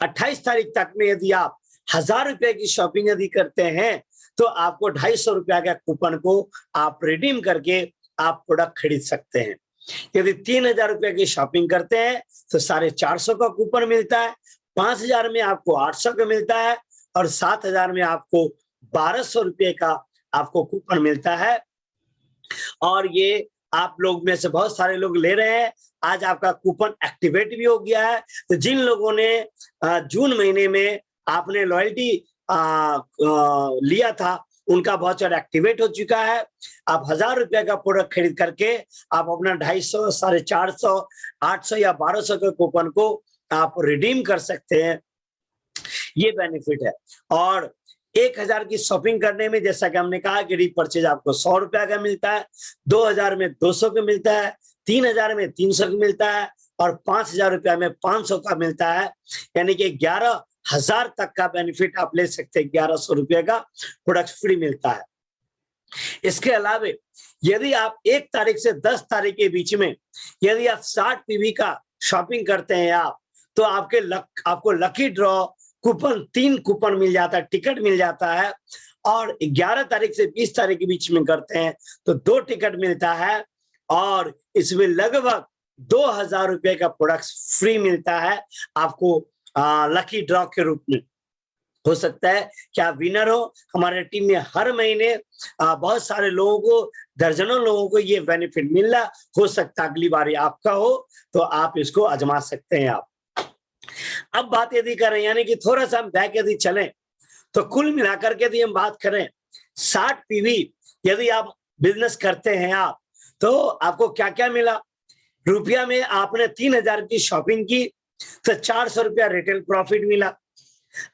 28 तारीख तक में यदि आप 1000 रुपए की शॉपिंग यदि करते हैं तो आपको 250 रुपया का कूपन को आप रिडीम करके आप प्रोडक्ट खरीद सकते हैं। यदि 3000 रुपए की शॉपिंग करते हैं तो 450 का कूपन मिलता है, 5000 में आपको 800 का मिलता है, और 7000 में आपको 1200 रुपये का आपको कूपन मिलता है और ये आप लोग में से बहुत सारे लोग ले रहे हैं। आज आपका कूपन एक्टिवेट भी हो गया है। तो जिन लोगों ने जून महीने में आपने लॉयल्टी लिया था, उनका वाउचर एक्टिवेट हो चुका है। आप 1000 रुपये का प्रोडक्ट खरीद करके आप अपना 250, 450, 800 या 1200 के कूपन को आप रिडीम कर सकते हैं। ये बेनिफिट है। और 1000 की शॉपिंग करने में, जैसा कि हमने कहा कि रीपरचेज आपको 100 रुपया का मिलता है, 2000 में 200 का मिलता है, 3000 में 300 का मिलता है और 5000 रुपया में 500 का मिलता है। यानी कि 11000 तक का बेनिफिट आप ले सकते हैं। 1100 रुपये का प्रोडक्ट फ्री मिलता है। इसके अलावा यदि आप 1 तारीख से 10 तारीख के बीच में यदि आप 60 पीवी का शॉपिंग करते हैं आप, तो आपको लकी ड्रॉ कूपन 3 कूपन मिल जाता है, टिकट मिल जाता है। और 11 तारीख से 20 तारीख के बीच में करते हैं तो 2 टिकट मिलता है और इसमें लगभग 2000 रुपये का प्रोडक्ट फ्री मिलता है आपको लकी ड्रॉ के रूप में। हो सकता है कि आप विनर हो। हमारे टीम में हर महीने बहुत सारे लोगों को, दर्जनों लोगों को ये बेनिफिट मिल रहा। हो सकता है अगली बारी आपका हो, तो आप इसको आजमा सकते हैं आप। अब बात यदि करें, यानी कि थोड़ा सा हम बैक यदि चलें, तो कुल मिलाकर के यदि हम बात करें 60 पीवी यदि आप बिजनेस करते हैं आप, तो आपको क्या क्या मिला। रुपया में आपने 3000 की शॉपिंग की तो 400 रुपया रिटेल प्रॉफिट मिला।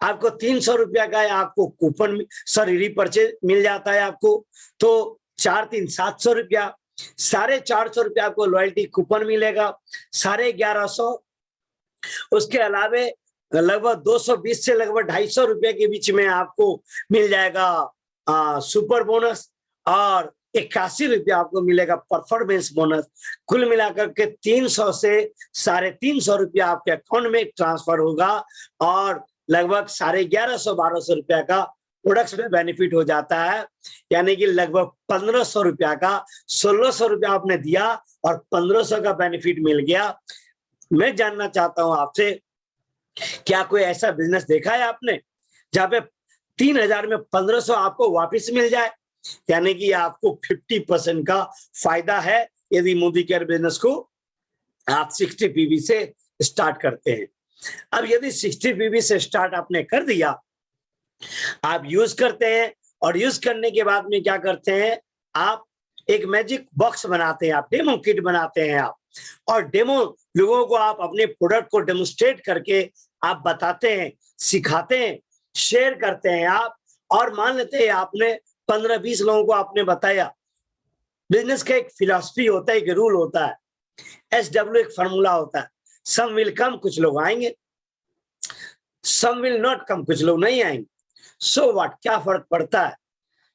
आपको 300 रुपया का आपको कूपन रीपरचेज मिल जाता है आपको, तो 4 3 700 रुपया। 450 रुपया आपको लॉयल्टी कूपन मिलेगा, 1150। उसके अलावे लगभग 220 से लगभग 250 रुपए के बीच में आपको मिल जाएगा सुपर बोनस और 81 रुपया आपको मिलेगा परफॉर्मेंस बोनस। कुल मिलाकर के 300 से 350 रुपया आपके अकाउंट में ट्रांसफर होगा और लगभग 1150 1200 रुपया का प्रोडक्ट्स में बेनिफिट हो जाता है। यानी कि लगभग 1500 रुपया का 1600 रुपया आपने दिया और 1500 का बेनिफिट मिल गया। मैं जानना चाहता हूं आपसे, क्या कोई ऐसा बिजनेस देखा है आपने जहां पे 3000 में 1500 आपको वापस मिल जाए? यानी कि आपको 50% का फायदा है यदि मोदी केयर बिजनेस को आप 60 पीवी से स्टार्ट करते हैं। अब यदि 60 पीवी से स्टार्ट आपने कर दिया, आप यूज करते हैं और यूज करने के बाद में क्या करते हैं, आप एक मैजिक बॉक्स बनाते हैं, आप डेमो किट बनाते हैं आप, और डेमो लोगों को आप अपने प्रोडक्ट को डेमोस्ट्रेट करके आप बताते हैं, सिखाते हैं, शेयर करते हैं आप। और मान लेते हैं आपने 15-20 लोगों को आपने बताया। बिजनेस का एक फिलॉसफी होता है, एक रूल होता है, SW एक फॉर्मूला होता है, सम विल कम, कुछ लोग आएंगे, सम विल नॉट कम, कुछ लोग नहीं आएंगे। सो व्हाट, क्या फर्क पड़ता है?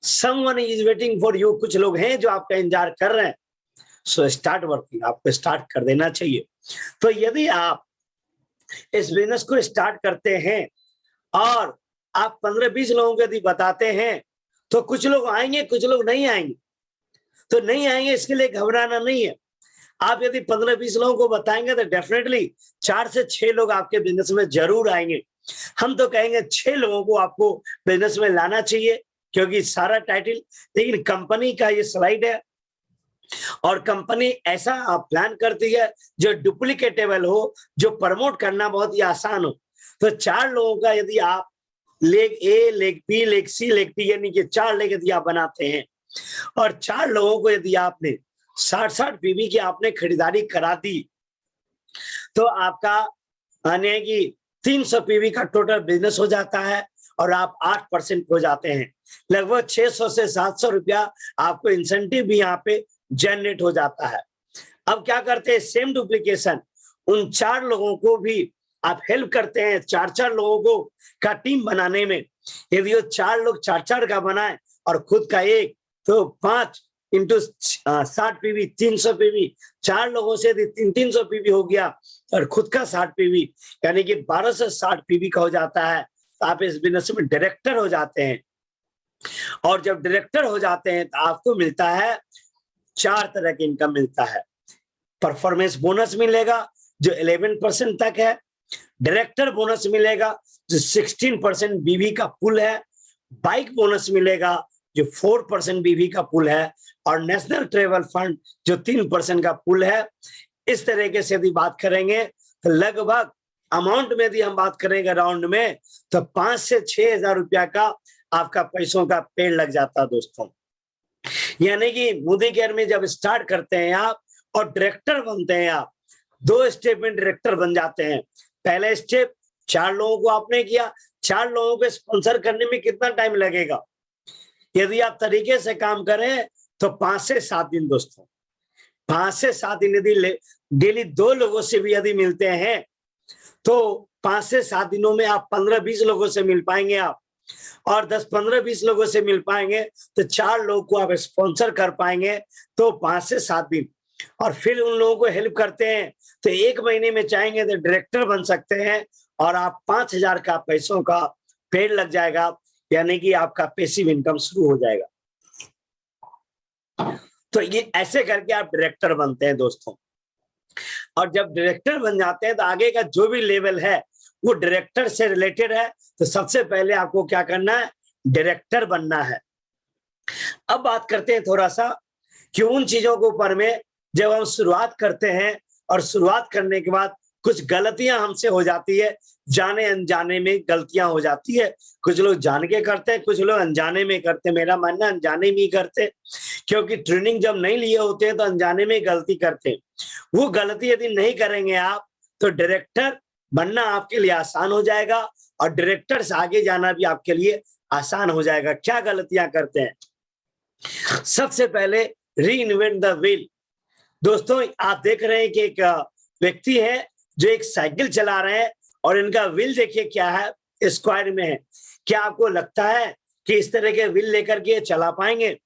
Someone is waiting for you, कुछ लोग हैं जो आपका इंतजार कर रहे हैं। सो स्टार्ट वर्किंग, आपको स्टार्ट कर देना चाहिए। तो यदि आप इस बिजनेस को स्टार्ट करते हैं और आप 15-20 लोगों को यदि बताते हैं, तो कुछ लोग आएंगे, कुछ लोग नहीं आएंगे। तो नहीं आएंगे इसके लिए घबराना नहीं है। आप यदि 15-20 लोगों को बताएंगे तो डेफिनेटली 4 से 6 लोग आपके बिजनेस में जरूर आएंगे। हम तो कहेंगे 6 लोगों को आपको बिजनेस में लाना चाहिए, क्योंकि सारा टाइटल, लेकिन कंपनी का ये स्लाइड है और कंपनी ऐसा प्लान करती है जो डुप्लीकेटेबल हो, जो प्रमोट करना बहुत ही आसान हो। तो 4 लोगों का यदि आप लेग ए, लेग बी, लेग सी, लेग डी, यानी कि 4 लेग यदि आप बनाते हैं और 4 लोगों को यदि आपने 60-60 पीवी की आपने खरीदारी करा दी, तो आपका यानी कि 300 पीवी का टोटल बिजनेस हो जाता है और आप 8% हो जाते हैं। लगभग 600 से 700 रुपया आपको इंसेंटिव भी यहाँ पे जनरेट हो जाता है। अब क्या करते हैं, सेम डुप्लीकेशन, उन 4 लोगों को भी आप हेल्प करते हैं, 4-4 लोगों को का टीम बनाने में। यदि वो 4 लोग 4-4 का बनाए और खुद का एक, तो 5 इंटू 60 पीवी 300 पीवी, 4 लोगों से यदि 300 पीवी हो गया और खुद का 60 पीवी, यानी कि 12 से 60 पीवी का हो जाता है। तो आप इस बिजनेस में डायरेक्टर हो जाते हैं और जब डायरेक्टर हो जाते हैं तो आपको मिलता है 4 तरह की इनकम मिलता है। परफॉर्मेंस बोनस मिलेगा जो 11% तक है, डायरेक्टर बोनस मिलेगा जो 16% बीवी का पुल है, बाइक बोनस मिलेगा जो 4% बीवी का पुल है, और नेशनल ट्रेवल फंड जो 3% का पुल है। इस तरीके से यदि बात करेंगे तो लगभग अमाउंट में यदि हम बात करेंगे राउंड में, तो 5 से 6 हजार रुपया का आपका पैसों का पेड़ लग जाता है दोस्तों। यानी कि मोदी केयर में जब स्टार्ट करते हैं आप और डायरेक्टर बनते हैं आप, 2 स्टेप में डायरेक्टर बन जाते हैं। पहले स्टेप 4 लोगों को आपने किया, 4 लोगों को स्पॉन्सर करने में कितना टाइम लगेगा? यदि आप तरीके से काम करें तो 5 से 7 दिन दोस्तों, 5 से 7 दिन यदि डेली 2 लोगों से भी यदि मिलते हैं तो 5 से 7 दिनों में आप 15-20 लोगों से मिल पाएंगे आप, और 10-15-20 लोगों से मिल पाएंगे तो 4 लोगों को आप स्पॉन्सर कर पाएंगे, तो 5 से 7 दिन। और फिर उन लोगों को हेल्प करते हैं तो 1 महीने में चाहेंगे तो डायरेक्टर बन सकते हैं, और आप 5,000 का पैसों का पेड़ लग जाएगा, यानी कि आपका पैसिव इनकम शुरू हो जाएगा। तो ये ऐसे करके आप डायरेक्टर बनते हैं दोस्तों। और जब डायरेक्टर बन जाते हैं तो आगे का जो भी लेवल है वो डायरेक्टर से रिलेटेड है, तो सबसे पहले आपको क्या करना है? डायरेक्टर बनना है। अब बात करते हैं थोड़ा सा कि उन चीजों के ऊपर में जब हम शुरुआत करते हैं और शुरुआत करने के बाद कुछ गलतियां हमसे हो जाती है, जाने अनजाने में गलतियां हो जाती है। कुछ लोग जान के करते हैं, कुछ लोग अनजाने में करते हैं। मेरा मानना है अनजाने में ही करते, क्योंकि ट्रेनिंग जब नहीं लिए होते हैं तो अनजाने में गलती करते हैं। वो गलती यदि नहीं करेंगे आप तो डायरेक्टर बनना आपके लिए आसान हो जाएगा, और डायरेक्टर से आगे जाना भी आपके लिए आसान हो जाएगा। क्या गलतियां करते हैं? सबसे पहले री इन्वेंट द व्हील। दोस्तों आप देख रहे हैं कि एक व्यक्ति है जो एक साइकिल चला रहे हैं, और इनका व्हील देखिए क्या है, स्क्वायर में है। क्या आपको लगता है कि इस तरह के व्हील लेकर के चला पाएंगे?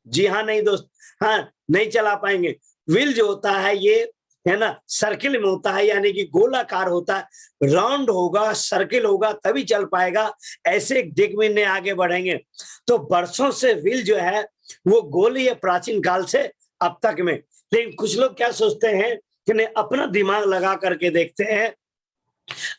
जी हाँ, नहीं दोस्त, हाँ नहीं चला पाएंगे। व्हील जो होता है ये है ना सर्किल में होता है, यानी कि गोलाकार होता है, राउंड होगा, सर्किल होगा तभी चल पाएगा। ऐसे दिग में आगे बढ़ेंगे तो वर्षों से व्हील जो है वो गोल ही है, प्राचीन काल से अब तक में। लेकिन कुछ लोग क्या सोचते हैं कि नहीं, अपना दिमाग लगा करके देखते हैं,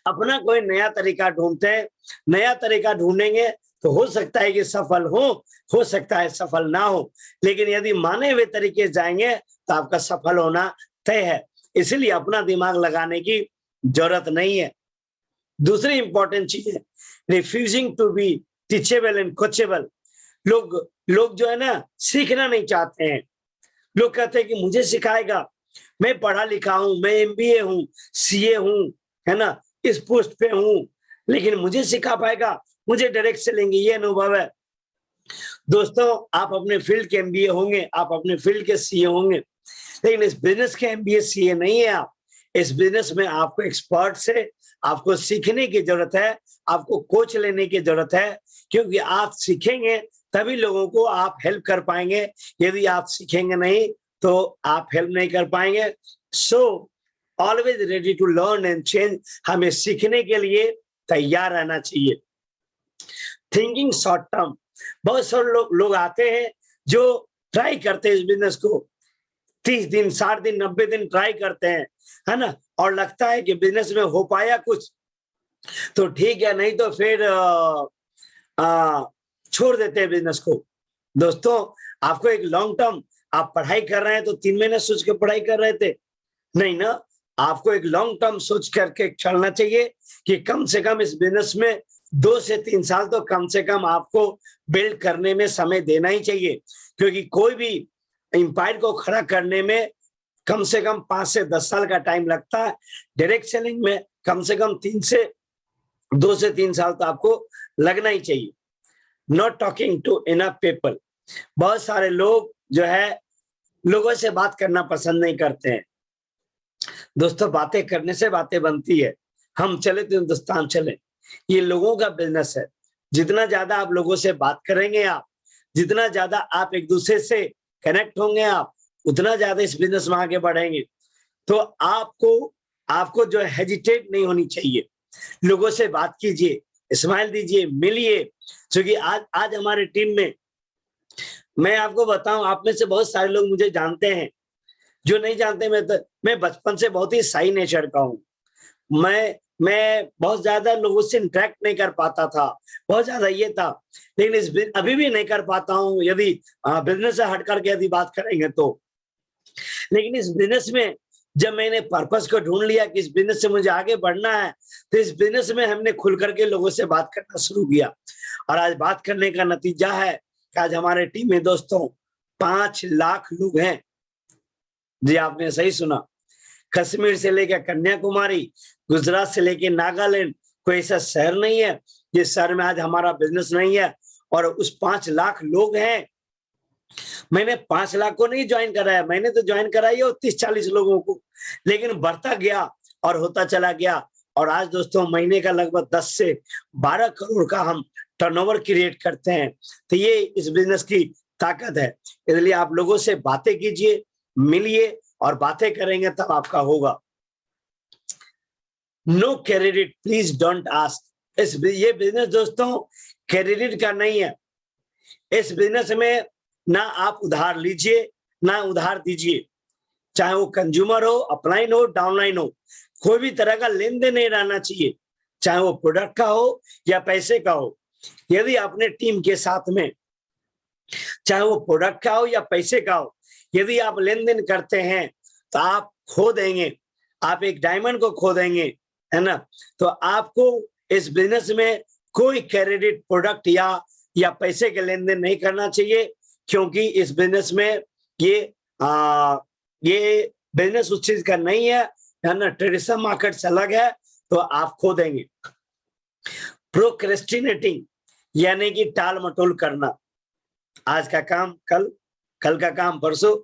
अपना कोई नया तरीका ढूंढते हैं। नया तरीका ढूंढेंगे तो हो सकता है कि सफल हो सकता है सफल ना हो, लेकिन यदि माने हुए तरीके जाएंगे तो आपका सफल होना तय है। इसलिए अपना दिमाग लगाने की जरूरत नहीं है। दूसरी इंपॉर्टेंट चीज है refusing to be teachable and coachable. लोग जो है ना सीखना नहीं चाहते हैं। लोग कहते हैं कि मुझे सिखाएगा, मैं पढ़ा लिखा हूं, मैं MBA हूं, CA हूं, है ना, इस पोस्ट पे हूं, लेकिन मुझे सिखा पाएगा, मुझे डायरेक्ट से लेंगे, ये अनुभव है। दोस्तों आप अपने फील्ड के MBA होंगे, आप अपने फील्ड के CA होंगे, लेकिन इस बिजनेस के MBA CA नहीं है आप। इस बिजनेस में आपको एक्सपर्ट से आपको सीखने की जरूरत है, आपको कोच लेने की जरूरत है, क्योंकि आप सीखेंगे तभी लोगों को आप हेल्प कर पाएंगे। यदि आप सीखेंगे नहीं तो आप हेल्प नहीं कर पाएंगे। So always ready to learn and change. हमें सीखने के लिए तैयार रहना चाहिए। Thinking short term. बहुत सारे लोग आते हैं जो ट्राई करते हैं इस बिजनेस को, 30 दिन 60 दिन 90 दिन ट्राई करते हैं, है ना, और लगता है कि बिजनेस में हो पाया कुछ तो ठीक है, नहीं तो फिर छोड़ देते हैं बिजनेस को। दोस्तों आपको एक लॉन्ग टर्म, आप पढ़ाई कर रहे हैं तो 3 महीने सोच के पढ़ाई कर रहे थे, नहीं ना, आपको एक लॉन्ग टर्म सोच करके चलना चाहिए कि कम से कम इस बिजनेस में 2 से 3 साल तो कम से कम आपको बिल्ड करने में समय देना ही चाहिए, क्योंकि कोई भी एम्पायर को खड़ा करने में कम से कम 5 से 10 साल का टाइम लगता है। डायरेक्ट सेलिंग में कम से कम 2 से 3 साल तो आपको लगना ही चाहिए। Not talking to enough people. बहुत सारे लोग जो है लोगों से बात करना पसंद नहीं करते हैं। दोस्तों बातें करने से बातें बनती है। हम चले तो हिंदुस्तान चले, ये लोगों का बिजनेस है। जितना ज्यादा आप लोगों से बात करेंगे, आप जितना ज्यादा आप एक दूसरे से कनेक्ट होंगे, आप उतना ज्यादा इस बिजनेस में आगे बढ़ेंगे। तो आपको जो हेजिटेट नहीं होनी चाहिए। लोगों से बात कीजिए, स्माइल दीजिए, मिलिए। क्योंकि आज हमारे टीम में, मैं आपको बताऊं, आप में से बहुत सारे लोग मुझे जानते हैं, जो नहीं जानते मैं बचपन से बहुत ही शाई नेचर का हूं। मैं मैं बहुत ज्यादा लोगों से इंटरेक्ट नहीं कर पाता था, बहुत ज्यादा ये था, लेकिन अभी भी नहीं कर पाता हूँ यदि बिजनेस से हट करके यदि बात करेंगे तो। लेकिन इस बिजनेस में जब मैंने पर्पस को ढूंढ लिया कि इस बिजनेस से मुझे आगे बढ़ना है, तो इस बिजनेस में हमने खुल करके लोगों से बात करना शुरू किया। और आज बात करने का नतीजा है कि आज हमारे टीम में दोस्तों 5 लाख लोग हैं। जी आपने सही सुना, कश्मीर से लेकर कन्याकुमारी, गुजरात से लेकर नागालैंड, कोई ऐसा शहर नहीं है जिस शहर में आज हमारा बिजनेस नहीं है। और उस 5 लाख लोग हैं। मैंने 5 लाख को नहीं ज्वाइन कराया, मैंने तो ज्वाइन कराई है 30-40 लोगों को, लेकिन बढ़ता गया और होता चला गया। और आज दोस्तों महीने का लगभग 10 से 12 करोड़ का हम टर्नओवर क्रिएट करते हैं। तो ये इस बिजनेस की ताकत है। इसलिए आप लोगों से बातें कीजिए, मिलिए और बातें करेंगे तब आपका होगा। No credit, please don't ask. ये बिजनेस दोस्तों क्रेडिट का नहीं है। इस बिजनेस में ना आप उधार लीजिए ना उधार दीजिए, चाहे वो कंज्यूमर हो, अपलाइन हो, डाउनलाइन हो, कोई भी तरह का लेन देन नहीं रहना चाहिए, चाहे वो प्रोडक्ट का हो या पैसे का हो। यदि अपने टीम के साथ में, चाहे वो प्रोडक्ट का हो या पैसे का हो, यदि आप लेन देन करते हैं तो आप खो देंगे, आप एक डायमंड को खो देंगे, है ना। तो आपको इस बिजनेस में कोई क्रेडिट, प्रोडक्ट या पैसे के लेन देन नहीं करना चाहिए, क्योंकि इस बिजनेस में ये बिजनेस उस चीज का नहीं है ना। ट्रेडिशनल मार्केट से अलग है, तो आप खो देंगे। प्रोक्रेस्टिनेटिंग यानी कि टाल मटोल करना, आज का काम कल, कल का काम परसों,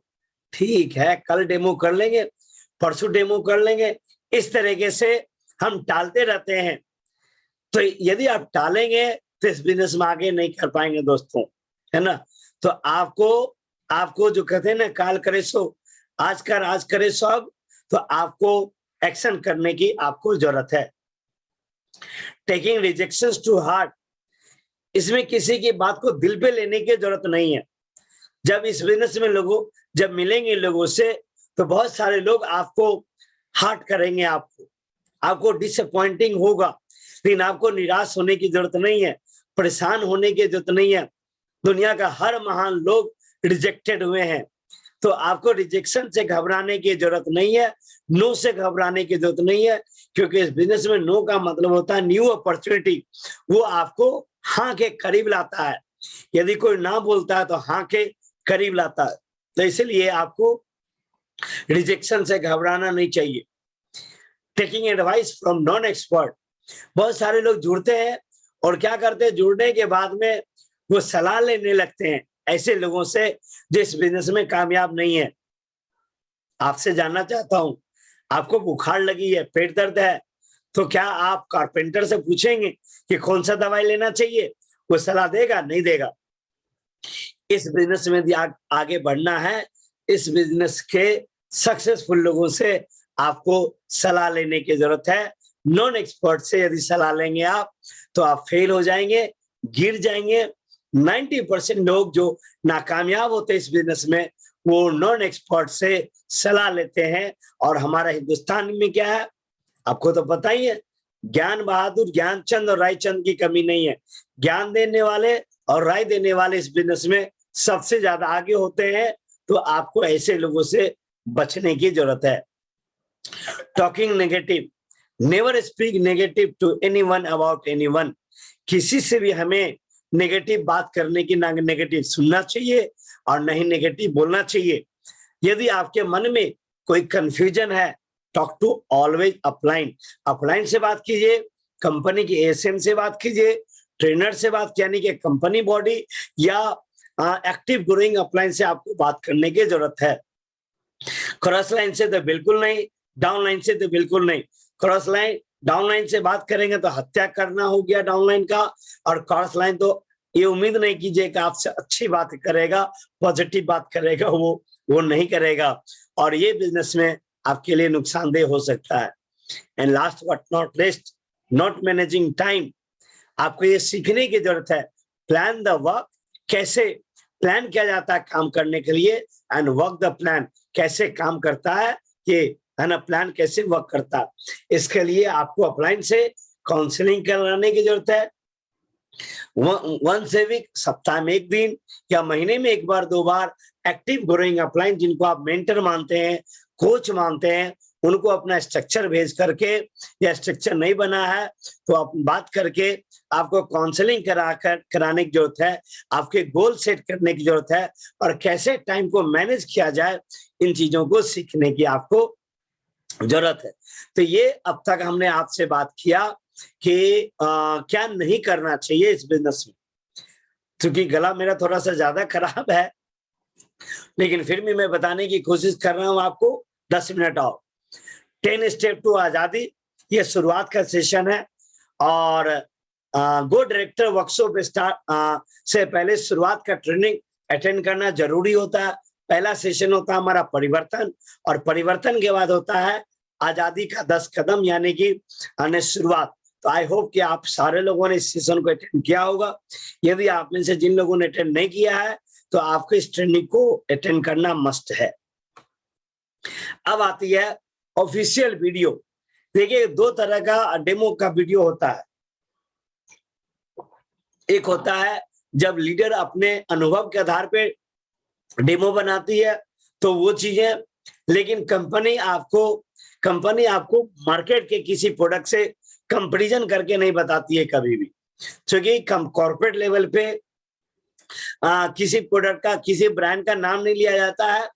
ठीक है कल डेमो कर लेंगे, परसों डेमो कर लेंगे, इस तरीके से हम टालते रहते हैं। तो यदि आप टालेंगे तो इस बिजनेस में आगे नहीं कर पाएंगे दोस्तों, है ना। तो आपको जो कहते हैं ना, काल करे सो आज कर, आज करे सो अब, तो आपको एक्शन करने की आपको जरूरत है। टेकिंग रिजेक्शंस टू हार्ट, इसमें किसी की बात को दिल पे लेने की जरूरत नहीं है। जब इस बिजनेस में जब मिलेंगे लोगों से, तो बहुत सारे लोग आपको हार्ट करेंगे, आपको डिसअपॉइंटिंग होगा, लेकिन आपको निराश होने की जरूरत नहीं है, परेशान होने की जरूरत नहीं है। दुनिया का हर महान लोग रिजेक्टेड हुए हैं, तो आपको रिजेक्शन से घबराने की जरूरत नहीं है, नो से घबराने की जरूरत नहीं है, क्योंकि इस बिजनेस में नो का मतलब होता है न्यू अपॉर्चुनिटी। वो आपको हाँ के करीब लाता है। यदि कोई ना बोलता है तो हाँ के करीब लाता है। तो इसलिए आपको रिजेक्शन से घबराना नहीं चाहिए। Taking advice from non expert, बहुत सारे लोग जुड़ते हैं और क्या करते हैं, जुड़ने के बाद में वो सलाह लेने लगते हैं ऐसे लोगों से जो इस बिजनेस में कामयाब नहीं है। आपसे जानना चाहता हूं, आपको बुखार लगी है, पेट दर्द है, तो क्या आप कारपेंटर से पूछेंगे कि कौन सा दवाई लेना चाहिए? वो सलाह देगा? नहीं देगा। इस बिजनेस में यदि आगे बढ़ना है, इस बिजनेस के सक्सेसफुल लोगों से आपको सलाह लेने की जरूरत है। नॉन एक्सपर्ट से यदि सलाह लेंगे आप, तो आप फेल हो जाएंगे, गिर जाएंगे। 90% लोग जो नाकामयाब होते हैं इस बिजनेस में, वो नॉन एक्सपर्ट से सलाह लेते हैं। और हमारा हिंदुस्तान में क्या है, आपको तो पता ही है, ज्ञान बहादुर, ज्ञानचंद और रायचंद की कमी नहीं है। ज्ञान देने वाले और राय देने वाले इस बिजनेस में सबसे ज्यादा आगे होते हैं। तो आपको ऐसे लोगों से बचने की जरूरत है। Talking negative, never speak negative to anyone about anyone. किसी से भी हमें नेगेटिव बात करने की, ना नेगेटिव सुनना चाहिए और नहीं नेगेटिव बोलना चाहिए। यदि आपके मन में कोई कंफ्यूजन है, talk to always upline. Upline से बात कीजिए, कंपनी के एएसएम से बात कीजिए, ट्रेनर से बात, यानी कि कंपनी बॉडी या एक्टिव ग्रोइंग अपलाइन से आपको बात करने की जरूरत है। क्रॉस लाइन से तो बिल्कुल नहीं, डाउन लाइन से तो बिल्कुल नहीं। क्रॉस लाइन, डाउन लाइन से बात करेंगे तो हत्या करना हो गया डाउन लाइन का, और क्रॉस लाइन तो ये उम्मीद नहीं कीजिए कि आपसे अच्छी बात करेगा, पॉजिटिव बात करेगा, वो नहीं करेगा, और ये बिजनेस में आपके लिए नुकसानदेह हो सकता है। And last but not least, not managing time. आपको ये सीखने की जरूरत है। प्लान द वर्क, कैसे प्लान किया जाता है काम करने के लिए, एंड वर्क द प्लान, कैसे काम करता है, ये है ना, प्लान कैसे वर्क करता है। इसके लिए आपको अपलाइन से काउंसलिंग कराने की जरूरत है। वंस ए वीक, सप्ताह में एक दिन या महीने में एक बार 2 बार एक्टिव ग्रोइंग अपलाइन जिनको आप मेंटर मानते हैं, कोच मानते हैं, उनको अपना स्ट्रक्चर भेज करके, या स्ट्रक्चर नहीं बना है तो आप बात करके आपको काउंसलिंग कराने की जरूरत है, आपके गोल सेट करने की जरूरत है, और कैसे टाइम को मैनेज किया जाए इन चीजों को सीखने की आपको जरूरत है। तो ये अब तक हमने आपसे बात किया कि क्या नहीं करना चाहिए इस बिजनेस में। क्योंकि गला मेरा थोड़ा सा ज्यादा खराब है, लेकिन फिर भी मैं बताने की कोशिश कर रहा हूं आपको। 10 मिनट और 10 स्टेप टू आजादी, ये शुरुआत का सेशन है। और गो डायरेक्टर वर्कशॉप स्टार्ट से पहले शुरुआत का ट्रेनिंग अटेंड करना जरूरी होता है। पहला सेशन होता है हमारा परिवर्तन, और परिवर्तन के बाद होता है आजादी का 10 कदम, यानी कि शुरुआत। तो आई होप कि आप सारे लोगों ने इस सेशन को अटेंड किया होगा। यदि आप में से जिन लोगों ने अटेंड नहीं किया है तो आपको इस ट्रेनिंग को अटेंड करना मस्ट है। अब आती है ऑफिशियल वीडियो। देखिए, 2 तरह का डेमो का वीडियो होता है। एक होता है जब लीडर अपने अनुभव के आधार पे डेमो बनाती है, तो वो चीजें, लेकिन कंपनी आपको मार्केट के किसी प्रोडक्ट से कंपैरिजन करके नहीं बताती है कभी भी। क्योंकि कॉर्पोरेट लेवल पे किसी प्रोडक्ट का, किसी ब्रांड का नाम नहीं लिया जाता है,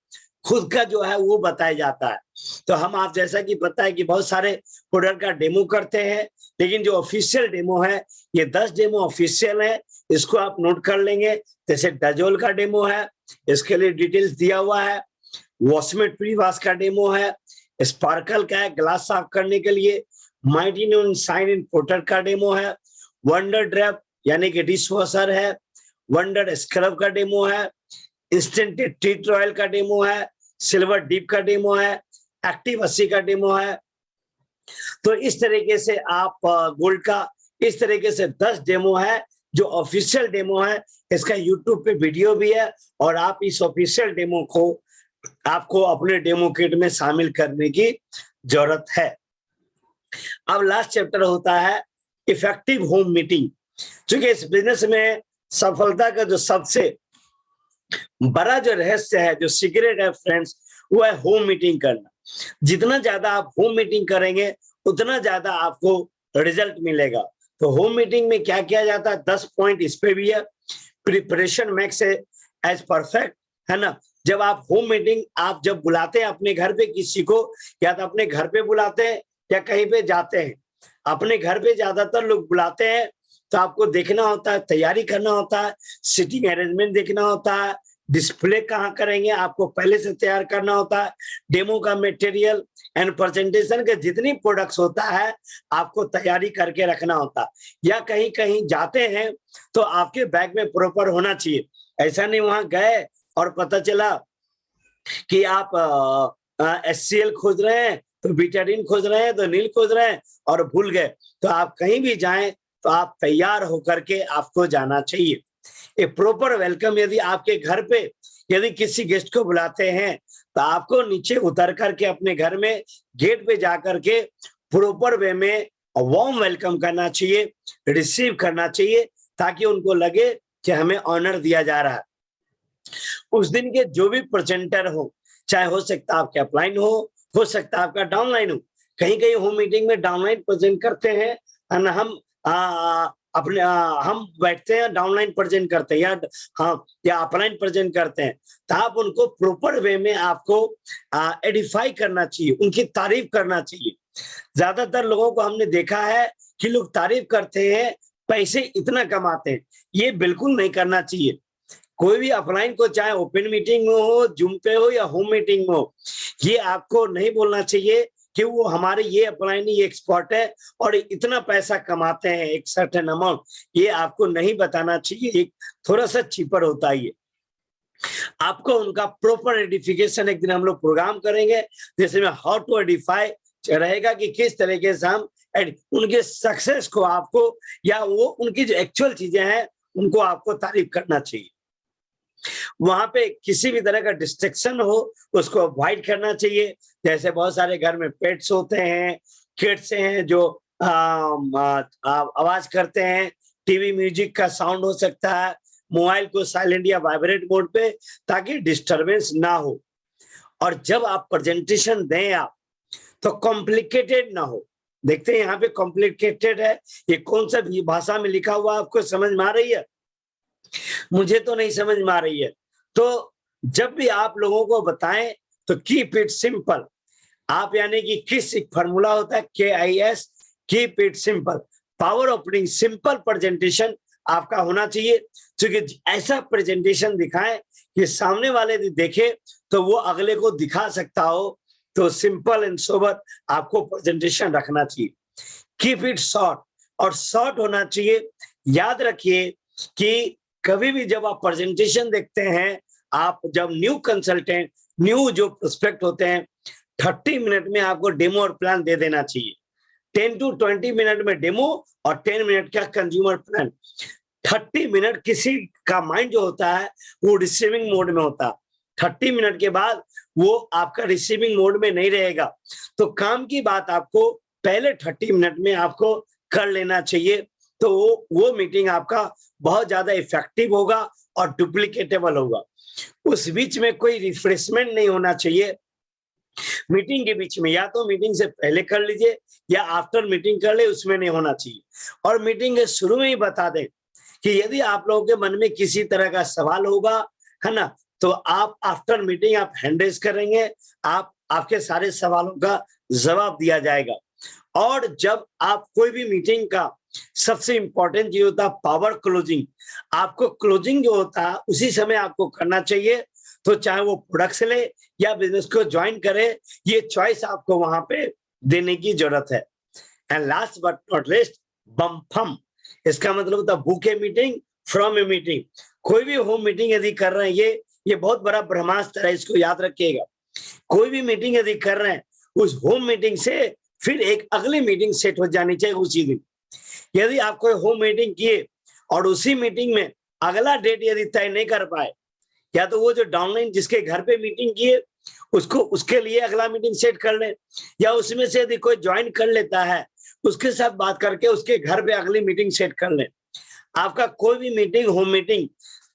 खुद का जो है वो बताया जाता है। तो हम आप जैसा कि पता है कि बहुत सारे प्रोडक्ट का डेमो करते हैं, लेकिन जो ऑफिशियल डेमो है, ये 10 डेमो ऑफिशियल है, इसको आप नोट कर लेंगे। जैसे डजोल का डेमो है, इसके लिए डिटेल्स दिया हुआ है। वॉशमेट प्रीवास का डेमो है, स्पार्कल का है ग्लास साफ करने के लिए। माइटी न्यून साइन इन पोर्टर का डेमो है। वंडर ड्रैप यानी कि डिश वॉशर है। वंडर स्क्रब का डेमो है। इंस्टेंट टी ऑयल का डेमो है। सिल्वर डीप का डेमो है। एक्टिव 80 का डेमो है। तो इस तरीके से आप गोल्ड का, इस तरीके से 10 डेमो है जो ऑफिशियल डेमो है। इसका यूट्यूब पे वीडियो भी है, और आप इस ऑफिशियल डेमो को आपको अपने डेमो किट में शामिल करने की जरूरत है। अब लास्ट चैप्टर होता है इफेक्टिव होम मीटिंग। क्योंकि इस बिजनेस में सफलता का जो सबसे बड़ा जो रहस्य है, जो सीक्रेट है फ्रेंड्स, वो है होम मीटिंग करना। जितना ज्यादा आप होम मीटिंग करेंगे उतना ज्यादा आपको रिजल्ट मिलेगा। तो होम मीटिंग में क्या किया जाता है, 10 पॉइंट इस पे भी है। प्रिपरेशन मेक्स एज परफेक्ट, है ना। जब आप होम मीटिंग, आप जब बुलाते हैं अपने घर पे किसी को, या तो अपने घर पे बुलाते हैं या कहीं पे जाते हैं, अपने घर पे ज्यादातर लोग बुलाते हैं, तो आपको देखना होता है, तैयारी करना होता है, सीटिंग अरेंजमेंट देखना होता है, डिस्प्ले कहाँ करेंगे आपको पहले से तैयार करना होता है, डेमो का मटेरियल एंड प्रेजेंटेशन के जितनी प्रोडक्ट्स होता है आपको तैयारी करके रखना होता है। या कहीं कहीं जाते हैं तो आपके बैग में प्रॉपर होना चाहिए। ऐसा नहीं वहां गए और पता चला कि आप HCl खोज रहे हैं तो बीटाडीन खोज रहे हैं, तो नील खोज रहे हैं और भूल गए। तो आप कहीं भी जाएं तो आप तैयार होकर के आपको जाना चाहिए। एक प्रॉपर वेलकम, यदि आपके घर पे यदि किसी गेस्ट को बुलाते हैं तो आपको नीचे उतर करके अपने घर में गेट पे जाकर के प्रॉपर वे में वार्म वेलकम करना चाहिए, रिसीव करना चाहिए, ताकि उनको लगे कि हमें ऑनर दिया जा रहा है। उस दिन के जो भी प्रेजेंटर हो, चाहे हो सकता है आपके अपलाइन हो सकता है आपका डाउनलाइन हो। कहीं कहीं होम मीटिंग में डाउनलाइन प्रेजेंट करते हैं, हम हम बैठते हैं डाउनलाइन प्रेजेंट करते हैं, या अपलाइन प्रेजेंट करते हैं। तो आप उनको प्रॉपर वे में आपको एडिफाई करना चाहिए, उनकी तारीफ करना चाहिए। ज्यादातर लोगों को हमने देखा है कि लोग तारीफ करते हैं, पैसे इतना कमाते हैं। ये बिल्कुल नहीं करना चाहिए। कोई भी अपलाइन को, चाहे ओपन मीटिंग में हो, जूम पे हो या होम मीटिंग में हो, ये आपको नहीं बोलना चाहिए कि वो हमारे ये अपलाइन, ये एक्सपर्ट है और इतना पैसा कमाते हैं, एक सर्टेन अमाउंट। ये आपको नहीं बताना चाहिए, एक थोड़ा सा चीपर होता है ये। आपको उनका प्रॉपर एडिफिकेशन एक दिन हम लोग प्रोग्राम करेंगे, जैसे में हाउ टू एडिफाई रहेगा कि किस तरीके से हम उनके सक्सेस को आपको, या वो उनकी जो एक्चुअल चीजें हैं उनको आपको तारीफ करना चाहिए। वहां पे किसी भी तरह का डिस्ट्रैक्शन हो उसको अवॉइड करना चाहिए। जैसे बहुत सारे घर में पेट्स होते हैं, किड्स हैं जो आवाज करते हैं, टीवी म्यूजिक का साउंड हो सकता है, मोबाइल को साइलेंट या वाइब्रेट मोड पे, ताकि डिस्टरबेंस ना हो। और जब आप प्रेजेंटेशन दें आप, तो कॉम्प्लिकेटेड ना हो। देखते हैं यहाँ पे कॉम्प्लिकेटेड है, ये कौन सा भाषा में लिखा हुआ आपको समझ में आ रही है? मुझे तो नहीं समझ में आ रही है। तो जब भी आप लोगों को बताएं तो कीप इट सिंपल। आप यानी कि किस एक फॉर्मूला होता है KIS, keep it simple. Power opening simple presentation आपका होना चाहिए, क्योंकि ऐसा प्रेजेंटेशन दिखाएं कि सामने वाले देखे तो वो अगले को दिखा सकता हो। तो सिंपल एंड सोबर आपको प्रेजेंटेशन रखना चाहिए। कीप इट शॉर्ट, और शॉर्ट होना चाहिए। याद रखिए कि कभी भी जब आप प्रेजेंटेशन देखते हैं, आप जब न्यू कंसल्टेंट, न्यू जो प्रोस्पेक्ट होते हैं, 30 मिनट में आपको डेमो और प्लान दे देना चाहिए। 10 to 20 मिनट में डेमो और 10 मिनट का कंज्यूमर प्लान। 30 मिनट किसी का माइंड जो होता है वो रिसीविंग मोड में होता है। 30 मिनट के बाद वो आपका रिसीविंग मोड में नहीं रहेगा। तो काम की बात आपको पहले 30 मिनट में आपको कर लेना चाहिए। तो वो मीटिंग आपका बहुत ज्यादा इफेक्टिव होगा और डुप्लीकेटेबल होगा। उस बीच में कोई रिफ्रेशमेंट नहीं होना चाहिए मीटिंग के बीच में। या तो मीटिंग से पहले कर लीजिए या आफ्टर मीटिंग कर ले, उसमें नहीं होना चाहिए। और मीटिंग के शुरू में ही बता दें कि यदि आप लोगों के मन में किसी तरह का सवाल होगा, है ना, तो आप आफ्टर मीटिंग आप हैंड रेज करेंगे, आपके सारे सवालों का जवाब दिया जाएगा। और जब आप कोई भी मीटिंग का सबसे इंपॉर्टेंट ये होता है पावर क्लोजिंग। आपको क्लोजिंग जो होता है उसी समय आपको करना चाहिए। तो चाहे वो प्रोडक्ट से ले या बिजनेस को ज्वाइन करे, ये चॉइस आपको वहां पे देने की जरूरत है। And last but not least, बम्फम। इसका मतलब होता है book a meeting from a meeting. कोई भी होम मीटिंग यदि कर रहे हैं, ये बहुत बड़ा ब्रह्मास्त्र है, इसको याद रखिएगा। कोई भी मीटिंग यदि कर रहे हैं, उस होम मीटिंग से फिर एक अगली मीटिंग सेट हो जानी चाहिए उसी दिन। यदि आप कोई होम मीटिंग किए और उसी मीटिंग में अगला डेट यदि तय नहीं कर पाए, या तो वो जो डाउनलाइन जिसके घर पे मीटिंग किए उसको उसके लिए अगला मीटिंग सेट कर लें, या उसमें से यदि कोई ज्वाइन कर लेता है उसके साथ बात करके उसके घर पे अगली मीटिंग सेट कर लें। आपका कोई भी मीटिंग, होम मीटिंग,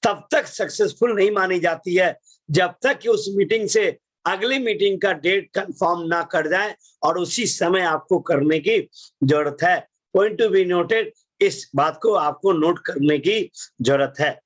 तब तक सक्सेसफुल नहीं मानी जाती है जब तक कि उस मीटिंग से अगली मीटिंग का डेट कंफर्म ना कर जाए, और उसी समय आपको करने की जरूरत है। पॉइंट टू बी नोटेड, इस बात को आपको नोट करने की जरूरत है।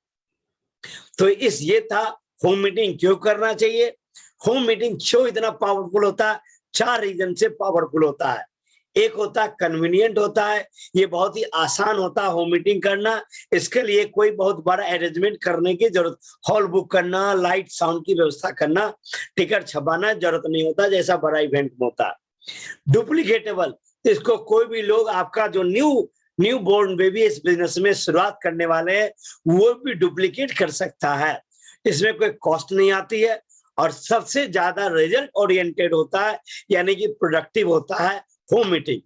तो ये था होम मीटिंग क्यों करना चाहिए। होम मीटिंग क्यों इतना पावरफुल होता है? 4 रीजन से पावरफुल होता है। एक होता है कन्वीनियंट होता है, ये बहुत ही आसान होता है होम मीटिंग करना। इसके लिए कोई बहुत बड़ा अरेंजमेंट करने की जरूरत, हॉल बुक करना, लाइट साउंड की व्यवस्था करना, टिकट छपाना जरूरत नहीं होता जैसा बड़ा इवेंट में होता है। डुप्लीकेटेबल, इसको कोई भी लोग, आपका जो न्यू बोर्न बेबी इस बिजनेस में शुरुआत करने वाले हैं, वो भी डुप्लीकेट कर सकता है। इसमें कोई कॉस्ट नहीं आती है, और सबसे ज्यादा रिजल्ट ओरिएंटेड होता है, यानी कि प्रोडक्टिव होता है होम मीटिंग।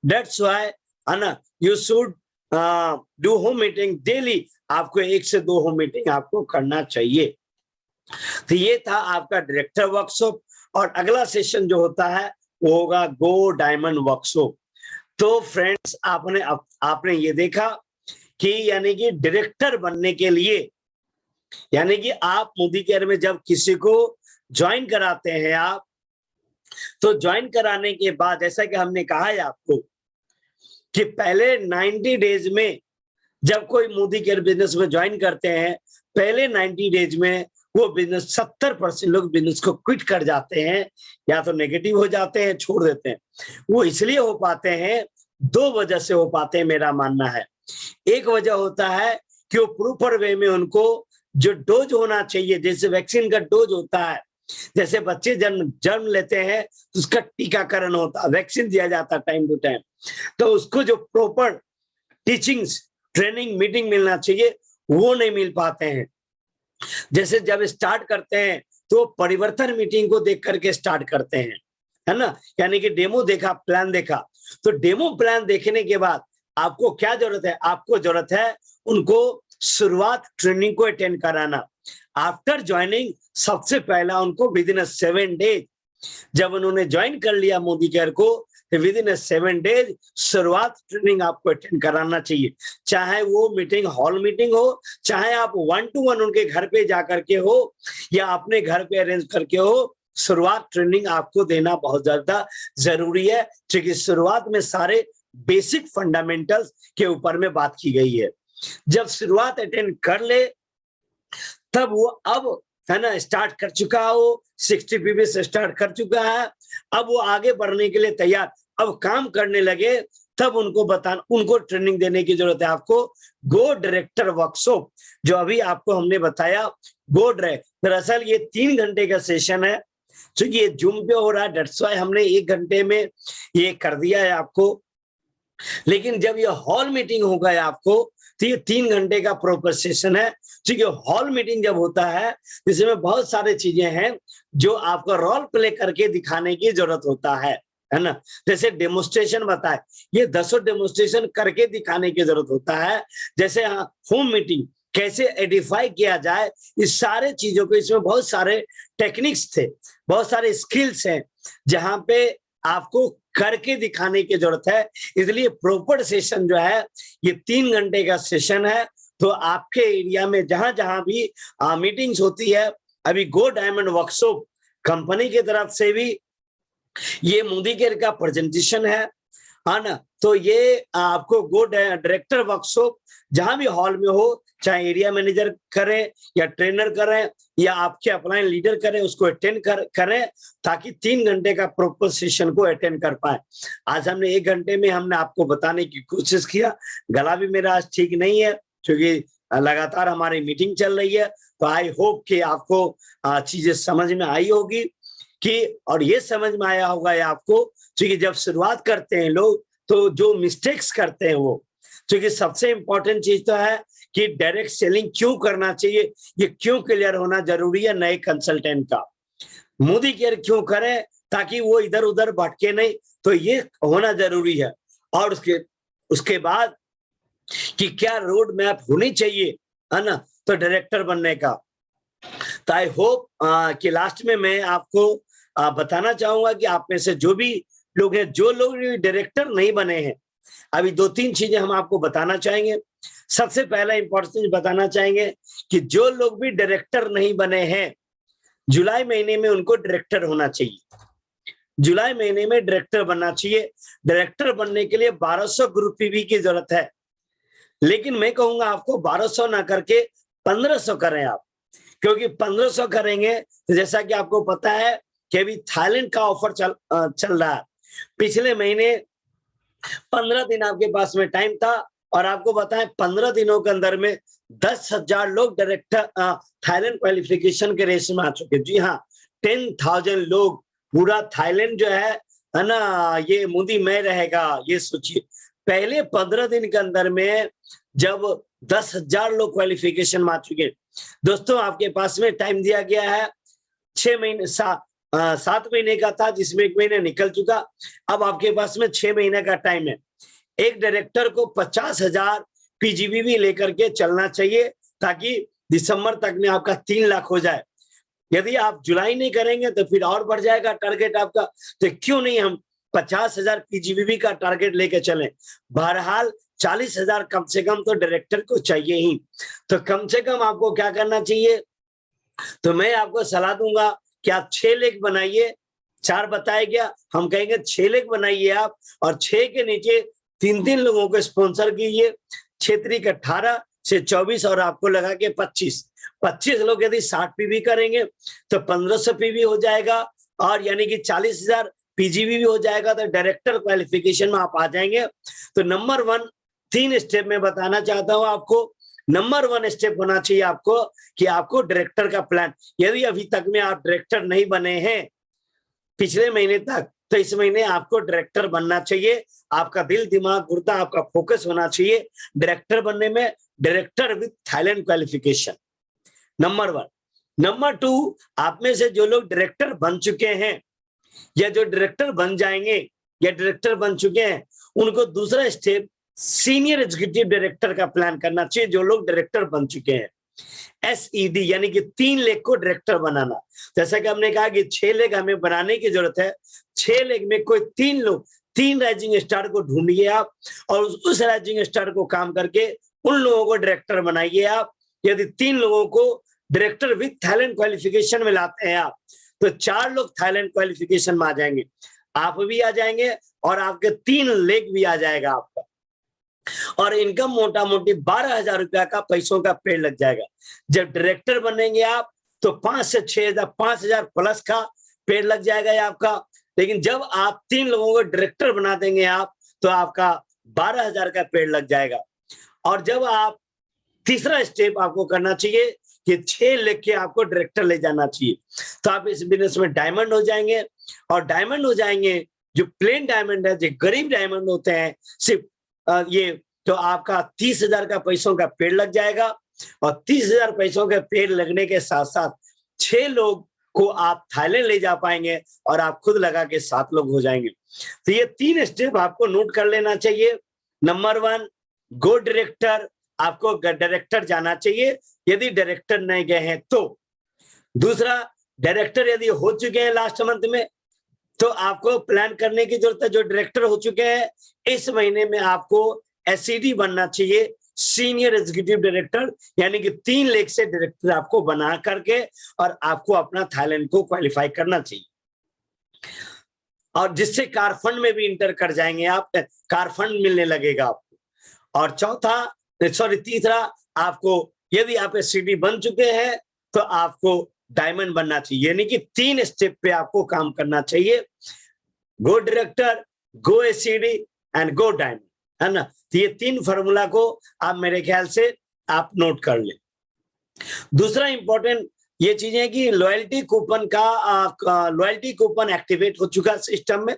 दैट्स व्हाई, है ना, you should do home meeting daily. आपको 1 से 2 होम मीटिंग आपको करना चाहिए। तो ये था आपका डायरेक्टर वर्कशॉप। और अगला सेशन जो होता है वो होगा गो डायमंड वर्कशॉप। तो फ्रेंड्स, आपने ये देखा कि यानी कि डायरेक्टर बनने के लिए, यानी कि आप मोदी केयर में जब किसी को ज्वाइन कराते हैं आप, तो ज्वाइन कराने के बाद जैसा कि हमने कहा है आपको कि पहले 90 डेज में जब कोई मोदी केयर बिजनेस में ज्वाइन करते हैं, पहले 90 डेज में वो बिजनेस 70% लोग बिजनेस को क्विट कर जाते हैं, या तो नेगेटिव हो जाते हैं, छोड़ देते हैं। वो इसलिए हो पाते हैं, 2 वजह से हो पाते हैं मेरा मानना है। एक वजह होता है कि वो प्रॉपर वे में उनको जो डोज होना चाहिए, जैसे वैक्सीन का डोज होता है, जैसे बच्चे जन्म लेते हैं तो उसका टीकाकरण होता है, वैक्सीन दिया जाता है टाइम टू टाइम, तो उसको जो प्रॉपर टीचिंग्स, ट्रेनिंग, मीटिंग मिलना चाहिए, वो नहीं मिल पाते हैं। जैसे जब स्टार्ट करते हैं तो परिवर्तन मीटिंग को देख करके स्टार्ट करते हैं, है ना, यानी कि डेमो देखा, प्लान देखा। तो डेमो प्लान देखने के बाद आपको क्या जरूरत है? आपको जरूरत है उनको शुरुआत ट्रेनिंग को अटेंड कराना। आफ्टर ज्वाइनिंग सबसे पहला उनको विद इन 7 डेज, जब उन्होंने ज्वाइन कर लिया मोदी केयर को, विद इन 7 डेज शुरुआत ट्रेनिंग आपको अटेंड कराना चाहिए। चाहे वो मीटिंग हॉल मीटिंग हो, चाहे आप 1 to 1 उनके घर पे जाकर के हो या अपने घर पे अरेंज करके हो, शुरुआत ट्रेनिंग आपको देना बहुत ज्यादा जरूरी है, क्योंकि शुरुआत में सारे बेसिक फंडामेंटल्स के ऊपर में बात की गई है। जब शुरुआत अटेंड कर ले तब वो अब है ना स्टार्ट कर चुका हो, 60 पीवी से स्टार्ट कर चुका है, अब वो आगे बढ़ने के लिए तैयार, अब काम करने लगे, तब उनको ट्रेनिंग देने की जरूरत है। आपको गो डायरेक्टर वर्कशॉप जो अभी आपको हमने बताया, गो डायरेक्टर, दरअसल ये 3 घंटे का सेशन है, क्योंकि ये जूम पे हो रहा है, दैट्स व्हाई हमने 1 घंटे में ये कर दिया है आपको। लेकिन जब ये हॉल मीटिंग होगा आपको, तो ये 3 घंटे का प्रॉपर सेशन है। क्योंकि हॉल मीटिंग जब होता है इसमें बहुत सारी चीजें हैं जो आपको रोल प्ले करके दिखाने की जरूरत होता है ना। जैसे डेमोन्स्ट्रेशन बताए, ये 10 डेमोन्स्ट्रेशन करके दिखाने की जरूरत होता है। जैसे होम मीटिंग कैसे एडिफाई किया जाए, इस सारे चीजों को, इसमें बहुत सारे टेक्निक्स थे, बहुत सारे स्किल्स हैं जहां पे आपको करके दिखाने की जरूरत है। इसलिए प्रॉपर सेशन जो है ये 3 घंटे का सेशन है। तो आपके एरिया में जहां जहां भी मीटिंग्स होती है, अभी गो डायमंड वर्कशॉप कंपनी की तरफ से भी ये मोदी केयर का प्रेजेंटेशन है ना। तो ये आपको गो डायरेक्टर वर्कशॉप जहां भी हॉल में हो, चाहे एरिया मैनेजर करें या ट्रेनर करें या आपके अपलाइन लीडर करें, उसको अटेंड करें, ताकि 3 घंटे का प्रॉपर सेशन को अटेंड कर पाए। आज हमने 1 घंटे में हमने आपको बताने की कोशिश किया। गला भी मेरा आज ठीक नहीं है, क्योंकि लगातार हमारी मीटिंग चल रही है। तो आई होप कि आपको चीजें समझ में आई होगी कि, और ये समझ में आया होगा आपको, क्योंकि जब शुरुआत करते हैं लोग तो जो मिस्टेक्स करते हैं वो, क्योंकि सबसे इंपॉर्टेंट चीज तो है कि डायरेक्ट सेलिंग क्यों करना चाहिए, ये क्यों क्लियर होना जरूरी है नए कंसल्टेंट का। मोदी केयर क्यों करें, ताकि वो इधर उधर भटके नहीं, तो ये होना जरूरी है। और उसके बाद कि क्या रोड मैप होनी चाहिए, है ना, तो डायरेक्टर बनने का। तो आई होप कि लास्ट में मैं आपको बताना चाहूंगा कि आप में से जो भी लोग हैं, जो लोग डायरेक्टर नहीं बने हैं, अभी 2-3 चीजें हम आपको बताना चाहेंगे। सबसे पहला इंपॉर्टेंट बताना चाहेंगे कि जो लोग भी डायरेक्टर नहीं बने हैं, जुलाई महीने में उनको डायरेक्टर होना चाहिए। जुलाई महीने में डायरेक्टर बनना चाहिए। डायरेक्टर बनने के लिए 1200 ग्रुप पीवी की जरूरत है, लेकिन मैं कहूंगा आपको 1200 ना करके 1500 करें आप, क्योंकि 1500 करेंगे तो जैसा कि आपको पता है कि अभी थाईलैंड का ऑफर चल रहा है। पिछले महीने 15 दिन आपके पास में टाइम था, और आपको बताएं 15 दिनों के अंदर में 10,000 लोग डायरेक्टर थाईलैंड क्वालिफिकेशन के रेस में आ चुके। जी हाँ, 10,000 लोग, पूरा थाईलैंड जो है ना, ये मोदी में रहेगा, ये सोचिए। पहले 15 दिन के अंदर में जब 10,000 लोग क्वालिफिकेशन में आ चुके। दोस्तों, आपके पास में टाइम दिया गया है 6 महीने, 7 महीने का था, जिसमें 1 महीना निकल चुका। अब आपके पास में 6 महीने का टाइम है। एक डायरेक्टर को 50,000 पीजीबीवी लेकर के चलना चाहिए, ताकि दिसंबर तक में आपका 3 लाख हो जाए। यदि आप जुलाई नहीं करेंगे तो फिर और बढ़ जाएगा टारगेट आपका। तो क्यों नहीं हम 50,000 पीजीबीवी का टारगेट लेके चलें। बहरहाल 40,000 कम से कम तो डायरेक्टर को चाहिए ही। तो कम से कम आपको क्या करना चाहिए, तो मैं आपको सलाह दूंगा कि आप 6 लेख बनाइए। 4 बताया गया, हम कहेंगे 6 लेख बनाइए आप, और 6 के नीचे 3-3 लोगों को स्पॉन्सर कीजिए। 6 के 18 से 24 और आपको लगा के 25 लोग यदि 60 पीवी करेंगे तो 1500 पीवी हो जाएगा, और यानी कि 40,000 पीजीबी भी हो जाएगा। तो डायरेक्टर क्वालिफिकेशन में आप आ जाएंगे। तो नंबर 1 3 स्टेप में बताना चाहता हूं आपको। नंबर 1 स्टेप होना चाहिए आपको कि आपको डायरेक्टर का प्लान, यदि अभी तक में आप डायरेक्टर नहीं बने हैं पिछले महीने तक, तो इस महीने आपको डायरेक्टर बनना चाहिए। आपका दिल, दिमाग, गुर्दा, आपका फोकस होना चाहिए डायरेक्टर बनने में। Director with Thailand qualification, number 1। Number 2, आप में से जो लोग डायरेक्टर बन चुके हैं या जो डायरेक्टर बन जाएंगे या डायरेक्टर बन चुके हैं, उनको दूसरा स्टेप सीनियर एग्जीक्यूटिव डायरेक्टर का प्लान करना चाहिए, जो लोग डायरेक्टर बन चुके हैं। SED यानी कि 3 लेग को डायरेक्टर बनाना। जैसा कि हमने कहा कि 6 लेग हमें बनाने की जरूरत है, 6 लेग में कोई 3 लोग, 3 राइजिंग स्टार को ढूंढिए आप, और उस राइजिंग स्टार को काम करके उन लोगों को डायरेक्टर बनाइए आप। यदि 3 लोगों को डायरेक्टर विथ थाईलैंड क्वालिफिकेशन में लाते हैं आप, तो 4 लोग थाईलैंड क्वालिफिकेशन में आ जाएंगे, आप भी आ जाएंगे और आपके 3 लेग भी आ जाएगा आपका, और इनकम मोटा मोटी 12,000 रुपया का पैसों का पेड़ लग जाएगा। जब डायरेक्टर बनेंगे आप तो 5 से 6,000, 5,000 प्लस का पेड़ लग जाएगा आपका। लेकिन जब आप 3 लोगों को डायरेक्टर बना देंगे आप, तो आपका 12,000 का पेड़ लग जाएगा। और जब आप तीसरा स्टेप आपको करना चाहिए कि 6 लेके आपको डायरेक्टर ले जाना चाहिए, तो आप इस बिजनेस में डायमंड हो जाएंगे। और डायमंड हो जाएंगे, जो प्लेन डायमंड है, जो गरीब डायमंड होते हैं, सिर्फ ये तो आपका 30,000 का पैसों का पेड़ लग जाएगा। और 30,000 पैसों के पेड़ लगने के साथ साथ 6 लोग को आप थाईलैंड ले जा पाएंगे और आप खुद लगा के 7 लोग हो जाएंगे। तो ये 3 स्टेप आपको नोट कर लेना चाहिए। नंबर 1, गो डायरेक्टर, आपको डायरेक्टर जाना चाहिए यदि डायरेक्टर नहीं गए हैं तो। दूसरा, डायरेक्टर यदि हो चुके हैं लास्ट मंथ में, तो आपको प्लान करने की जरूरत है। जो डायरेक्टर हो चुके हैं, इस महीने में आपको SED बनना चाहिए, सीनियर एग्जीक्यूटिव डायरेक्टर, यानी कि 3 लेग से डायरेक्टर आपको बना करके और आपको अपना थाईलैंड को क्वालिफाई करना चाहिए, और जिससे कार फंड में भी इंटर कर जाएंगे आप, कार फंड मिलने लगेगा आपको। और तीसरा, आपको यदि आप SED बन चुके हैं तो आपको डायमंड बनना चाहिए, यानी कि 3 स्टेप पे आपको काम करना चाहिए। Go director, go SED and go diamond, है ना। तो ये 3 फार्मूला को आप मेरे ख्याल से आप नोट कर लें। दूसरा इंपॉर्टेंट ये चीजें है कि लॉयल्टी कूपन एक्टिवेट हो चुका सिस्टम में।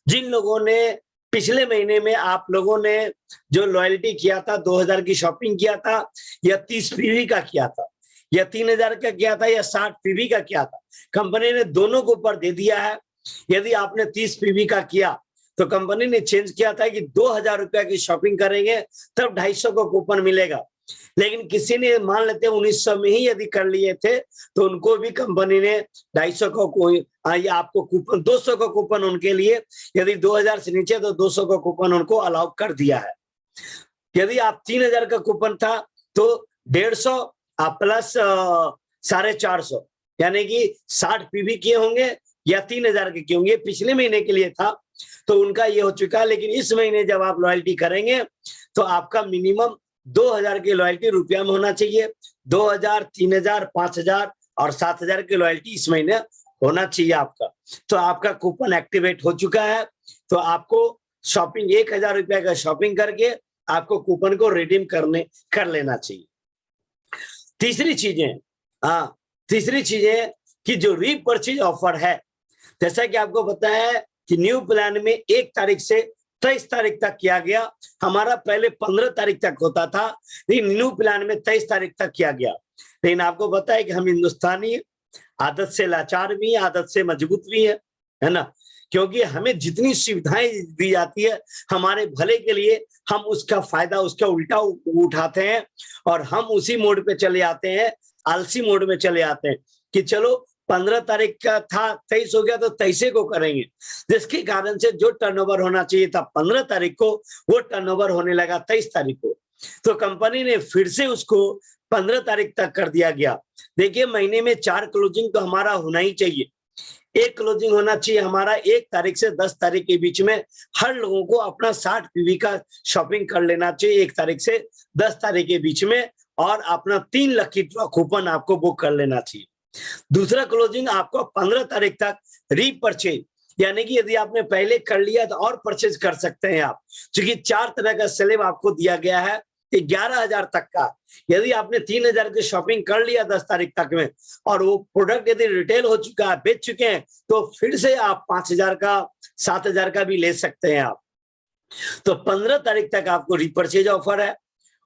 जिन लोगों ने पिछले महीने में आप लोगों ने जो लॉयल्टी किया था, 2,000 की शॉपिंग किया था, या 30 PV का किया था, या 3,000 का किया था, या 60 PV का किया था, कंपनी ने दोनों को ऊपर दे दिया है। यदि आपने 30 PV का किया तो कंपनी ने चेंज किया था कि 2,000 रुपया की शॉपिंग करेंगे तब 250 का कूपन मिलेगा। लेकिन किसी ने मान लेते 1900 में ही यदि कर लिए थे, तो उनको भी कंपनी ने 250 का कोई आपको कूपन, 200 का कूपन उनके लिए, यदि 2,000 से नीचे तो 200 का कूपन उनको अलाउ कर दिया है। यदि आप 3,000 का कूपन था तो 150 प्लस 450, यानी कि 60 PV किए होंगे या 3,000 के किए होंगे। पिछले महीने के लिए था तो उनका ये हो चुका है। लेकिन इस महीने जब आप लॉयल्टी करेंगे तो आपका मिनिमम 2,000 की लॉयल्टी रुपया में होना चाहिए। 2,000, 3,000, 5,000 और 7,000 की लॉयल्टी इस महीने होना चाहिए आपका। तो आपका कूपन एक्टिवेट हो चुका है, तो आपको शॉपिंग 1,000 रुपया का शॉपिंग करके आपको कूपन को रिडीम कर लेना चाहिए। तीसरी चीजें कि जो रीपर्चेज ऑफर है, जैसा कि आपको पता है कि न्यू प्लान में 1 तारीख से 23 तारीख तक किया गया। हमारा पहले 15 तारीख तक होता था, लेकिन न्यू प्लान में 23 तारीख तक किया गया। लेकिन आपको पता है कि हम हिंदुस्तानी आदत से लाचार भी हैं, आदत से मजबूत भी है ना। क्योंकि हमें जितनी सुविधाएं दी जाती है हमारे भले के लिए, हम उसका फायदा उसका उल्टा उठाते हैं और हम उसी मोड पे चले आते हैं, आलसी मोड में चले आते हैं कि चलो 15 तारीख का था, 23 हो गया तो 23 को करेंगे, जिसके कारण से जो टर्नओवर होना चाहिए था 15 तारीख को, वो टर्नओवर होने लगा 23 तारीख को। तो कंपनी ने फिर से उसको 15 तारीख तक कर दिया गया। देखिए, महीने में 4 क्लोजिंग तो हमारा होना ही चाहिए। एक क्लोजिंग होना चाहिए हमारा 1 तारीख से 10 तारीख के बीच में। हर लोगों को अपना 60 PV का शॉपिंग कर लेना चाहिए 1 तारीख से 10 तारीख के बीच में, और अपना 3 लकी ड्रॉ कूपन आपको बुक कर लेना चाहिए। दूसरा क्लोजिंग आपको 15 तारीख तक रीपरचेज, यानी कि यदि आपने पहले कर लिया तो और परचेज कर सकते हैं आप, क्योंकि 4 तरह का स्लैब आपको दिया गया है 11,000 तक का। यदि आपने 3,000 की शॉपिंग कर लिया 10 तारीख तक में, और वो प्रोडक्ट यदि रिटेल हो चुका है, बेच चुके हैं, तो फिर से आप 5,000 का 7,000 का भी ले सकते हैं आप। तो 15 तारीख तक आपको रीपरचेज ऑफर है।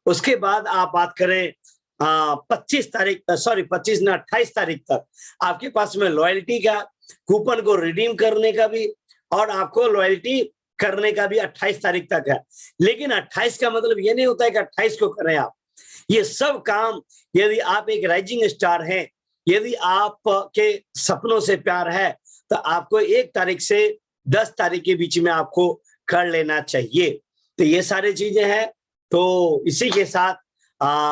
उसके बाद आप बात करें 25 ना 28 तारीख तक आपके पास में लॉयल्टी का कूपन को रिडीम करने का भी, और आपको लॉयल्टी करने का भी 28 तारीख तक है। लेकिन 28 का मतलब ये नहीं होता है कि 28 को करें आप। ये सब काम, यदि आप एक राइजिंग स्टार हैं, यदि आप के सपनों से प्यार है, तो आपको 1 तारीख से 10 तारीख के बीच में आपको कर लेना चाहिए। तो ये सारी चीजें हैं। तो इसी के साथ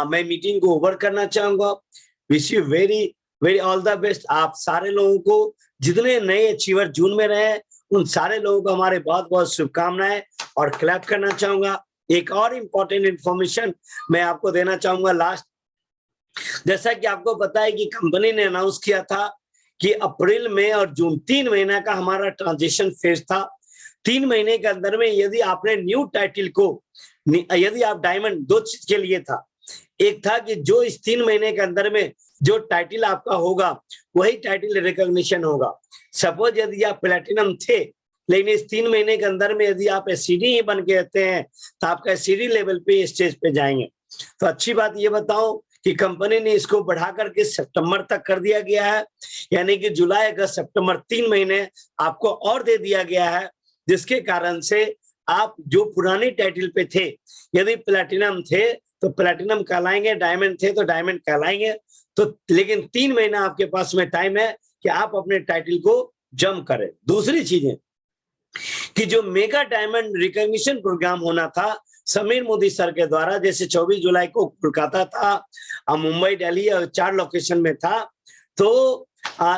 मैं मीटिंग को ओवर करना चाहूंगा। Wish you very very all the best. आप सारे लोगों को, जितने नए अचीवर जून में रहे, उन सारे लोगों को हमारे बहुत बहुत शुभकामनाएं। और क्लैप करना चाहूंगा। एक और इम्पोर्टेंट इंफॉर्मेशन मैं आपको देना चाहूंगा लास्ट। जैसा कि आपको पता है कि कंपनी ने अनाउंस किया था कि अप्रैल, मई और जून 3 महीना का हमारा ट्रांजिशन फेज था। 3 महीने के अंदर में यदि आपने न्यू टाइटल को, यदि आप डायमंड, 2 चीज के लिए था। एक था कि जो इस 3 महीने के अंदर में जो टाइटल आपका होगा, वही टाइटल रिकॉग्निशन होगा। सपोज यदि आप प्लेटिनम थे, लेकिन इस 3 महीने के अंदर में यदि आप एससीडी ही बन के रहते हैं, तो आपका एससीडी लेवल पे स्टेज पे जाएंगे। तो अच्छी बात ये बताऊं कि कंपनी ने इसको बढ़ा करके सितंबर तक कर दिया गया है, यानी कि जुलाई, अगस्त, सितंबर 3 महीने आपको और दे दिया गया है, जिसके कारण से आप जो पुरानी टाइटल पे थे, यदि प्लैटिनम थे तो प्लैटिनम कहलाएंगे, डायमंड थे तो डायमंड कहलाएंगे। तो लेकिन 3 महीना आपके पास में टाइम है कि आप अपने टाइटल को जंप करें। दूसरी चीजें कि जो मेगा डायमंड रिकॉग्निशन प्रोग्राम होना था समीर मोदी सर के द्वारा, जैसे 24 जुलाई को कोलकाता था, मुंबई, दिल्ली और 4 लोकेशन में था। तो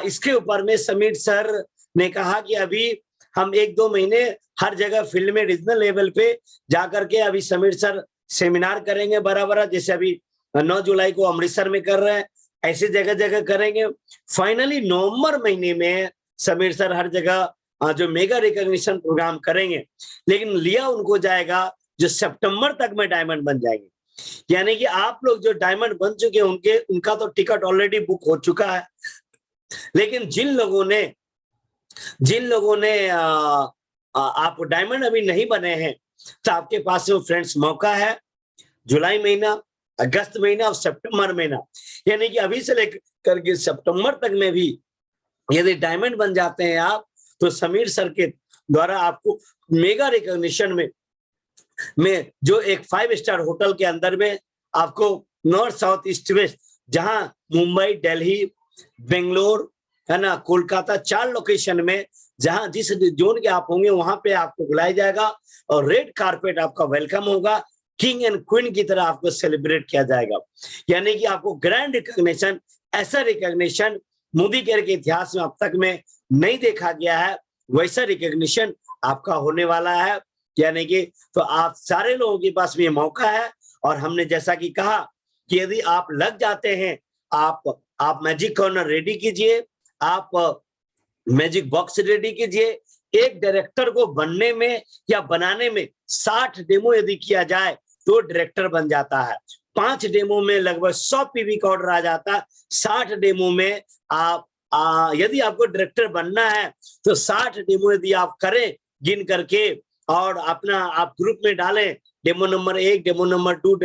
इसके ऊपर में समीर सर ने कहा कि अभी हम 1-2 महीने हर जगह फील्ड में रीजनल लेवल पे जाकर के अभी समीर सर सेमिनार करेंगे बराबर, जैसे अभी 9 जुलाई को अमृतसर में कर रहे हैं, ऐसे जगह जगह करेंगे। फाइनली नवंबर महीने में समीर सर हर जगह जो मेगा रिकॉग्निशन प्रोग्राम करेंगे, लेकिन लिया उनको जाएगा जो सितंबर तक में डायमंड बन जाएंगे। यानी कि आप लोग जो डायमंड बन चुके हैं, उनका तो टिकट ऑलरेडी बुक हो चुका है। लेकिन जिन लोगों ने आप डायमंड अभी नहीं बने हैं, तो आपके पास में फ्रेंड्स मौका है। जुलाई महीना, अगस्त महीना और सितंबर महीना, यानी कि अभी से लेकर के सितंबर तक में भी यदि डायमंड बन जाते हैं आप, तो समीर सर के द्वारा आपको मेगा रिकॉग्निशन में जो एक 5 स्टार होटल के अंदर में आपको नॉर्थ, साउथ, ईस्ट, वेस्ट, जहां मुंबई, दिल्ली, बेंगलोर, है ना, कोलकाता, 4 लोकेशन में जहां जिस जोन के आप होंगे वहां पे आपको बुलाया जाएगा और रेड कारपेट आपका वेलकम होगा। किंग एंड क्वीन की तरह आपको सेलिब्रेट किया जाएगा। यानी कि आपको ग्रैंड रिकॉग्निशन, ऐसा रिकॉग्निशन मोदी केयर के इतिहास में अब तक में नहीं देखा गया है, वैसा रिकॉग्निशन आपका होने वाला है। यानी कि तो आप सारे लोगों के पास में ये मौका है। और हमने जैसा कि कहा कि यदि आप लग जाते हैं, आप मैजिक कॉर्नर रेडी कीजिए, आप मैजिक बॉक्स रेडी कीजिए। एक डायरेक्टर को बनने में या बनाने में 60 डेमो यदि किया जाए तो डायरेक्टर बन जाता है। 5 डेमो में लगभग 100 पीवी का ऑर्डर आ जाता है। 60 डेमो में आप यदि आपको डायरेक्टर बनना है तो 60 डेमो यदि आप करें गिन करके और अपना आप ग्रुप में डालें, डेमो नंबर 1, डेमो नंबर 2,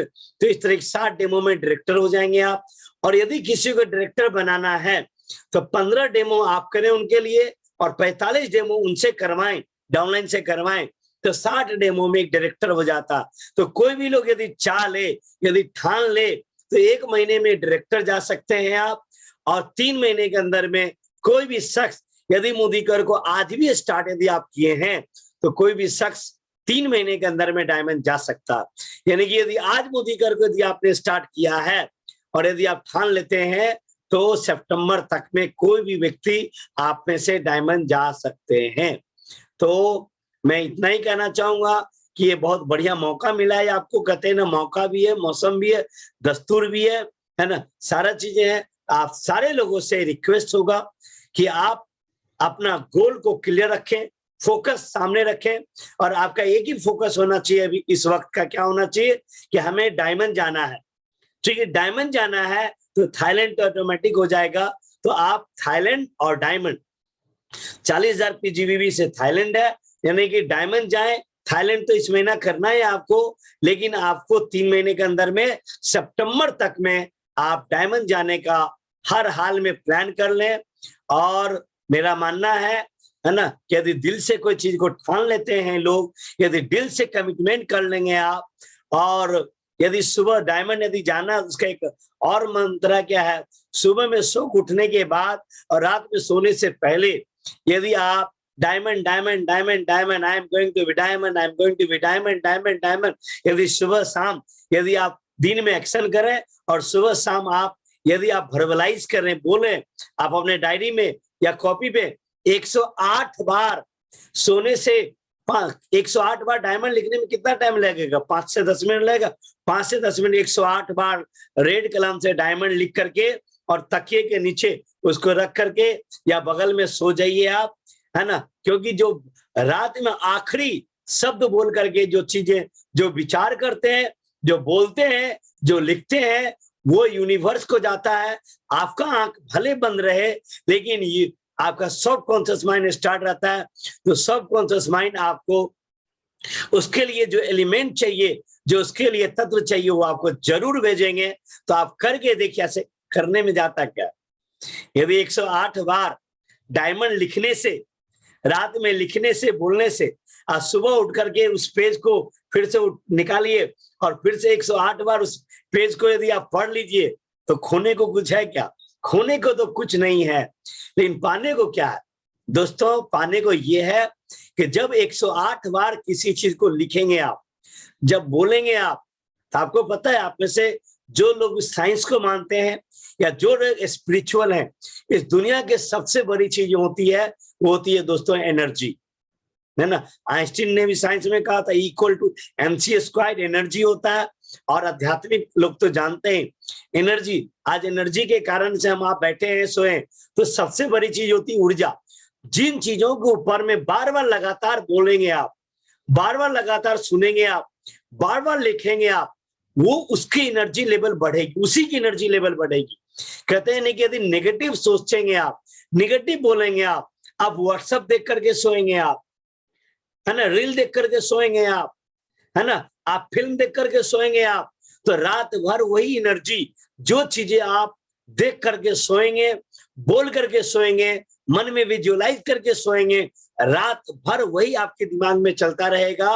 तो इस तरह 60 डेमो में डायरेक्टर हो जाएंगे आप। और यदि किसी को डायरेक्टर बनाना है तो 15 डेमो आप करें उनके लिए और 45 डेमो उनसे करवाएं, डाउनलाइन से करवाएं, तो 60 डेमो में एक डायरेक्टर हो जाता। तो कोई भी लोग यदि चाह ले, यदि ठान ले, तो 1 महीने में डायरेक्टर जा सकते हैं आप। और 3 महीने के अंदर में कोई भी शख्स, यदि मोदी केयर को आज भी स्टार्ट यदि आप किए हैं, तो कोई भी शख्स 3 महीने के अंदर में डायमंड जा सकता। यानी कि यदि आज मोदी केयर को यदि आपने स्टार्ट किया है और यदि आप ठान लेते हैं, तो सितंबर तक में कोई भी व्यक्ति आप में से डायमंड जा सकते हैं। तो मैं इतना ही कहना चाहूंगा कि ये बहुत बढ़िया मौका मिला है आपको। कहते हैं ना, मौका भी है, मौसम भी है, दस्तूर भी है ना, सारा चीजें हैं। आप सारे लोगों से रिक्वेस्ट होगा कि आप अपना गोल को क्लियर रखें, फोकस सामने रखें। और आपका एक ही फोकस होना चाहिए अभी इस वक्त का, क्या होना चाहिए कि हमें डायमंड जाना है। ठीक है, डायमंड जाना है तो थाईलैंड तो ऑटोमेटिक हो जाएगा। तो आप थाईलैंड और डायमंड, 40,000 पीजीबीवी से थाईलैंड है, यानी कि डायमंड जाए। थाईलैंड तो इस महीना करना है आपको, लेकिन आपको 3 महीने के अंदर में सितंबर तक में आप डायमंड जाने का हर हाल में प्लान कर लें। और मेरा मानना है ना, कि यदि दिल से कोई चीज को ठान लेते हैं लोग, यदि दिल से कमिटमेंट कर लेंगे आप और यदि सुबह डायमंड यदि जाना, उसका एक और मंत्र क्या है, सुबह में सो उठने के बाद और रात में सोने से पहले यदि आप diamond diamond diamond diamond, I am going to be diamond, I am going to be diamond diamond diamond, यदि सुबह शाम यदि आप दिन में एक्शन करें और सुबह शाम आप यदि आप वर्बलाइज करें, बोले आप अपने डायरी में या कॉपी पे 108 बार, सोने से 108 बार डायमंड लिखने में कितना टाइम लगेगा? 5 से 10 मिनट लगेगा। 5 से 10 मिनट 108 बार रेड कलम से डायमंड लिख करके और तकिए के नीचे उसको रख करके या बगल में सो जाइए आप, है ना। क्योंकि जो रात में आखिरी शब्द बोल करके जो चीजें जो विचार करते हैं, जो बोलते हैं, जो लिखते हैं, वो यूनिवर्स को जाता है। आपका आंख भले बंद रहे लेकिन ये आपका सब कॉन्शियस माइंड स्टार्ट रहता है। तो सब कॉन्शियस माइंड आपको उसके लिए जो एलिमेंट चाहिए, जो उसके लिए तत्व चाहिए, वो आपको जरूर भेजेंगे। तो आप करके देखिए ऐसे करने में जाता क्या। यदि 108 बार डायमंड लिखने से, रात में लिखने से, बोलने से, आज सुबह उठ करके उस पेज को फिर से निकालिए और फिर से 108 बार उस पेज को यदि आप पढ़ लीजिए, तो खोने को कुछ है क्या? खोने को तो कुछ नहीं है, लेकिन पाने को क्या है दोस्तों? पाने को ये है कि जब 108 बार किसी चीज को लिखेंगे आप, जब बोलेंगे आप, तो आपको पता है आप में से जो लोग साइंस को मानते हैं या जो लोग स्पिरिचुअल हैं, इस दुनिया के सबसे बड़ी चीज होती है, वो होती है दोस्तों एनर्जी, है ना। आइंस्टीन ने भी साइंस में कहा था equal to mc square energy होता है। और आध्यात्मिक लोग तो जानते हैं एनर्जी, आज एनर्जी के कारण से हम आप बैठे हैं, सोए, तो सबसे बड़ी चीज होती है ऊर्जा। जिन चीजों के ऊपर में बार बार लगातार बोलेंगे आप, बार बार लगातार सुनेंगे आप, बार बार लिखेंगे आप, वो उसकी एनर्जी लेवल बढ़ेगी, उसी की एनर्जी लेवल बढ़ेगी। कहते हैं नहीं कि यदि नेगेटिव सोचेंगे आप, नेगेटिव बोलेंगे आप व्हाट्सएप देख करके सोएंगे आप, है ना, रील देख करके सोएंगे आप, है ना, आप फिल्म देख करके सोएंगे आप, तो रात भर वही एनर्जी, जो चीजें आप देख करके सोएंगे, बोल करके सोएंगे, मन में विजुअलाइज करके सोएंगे, रात भर वही आपके दिमाग में चलता रहेगा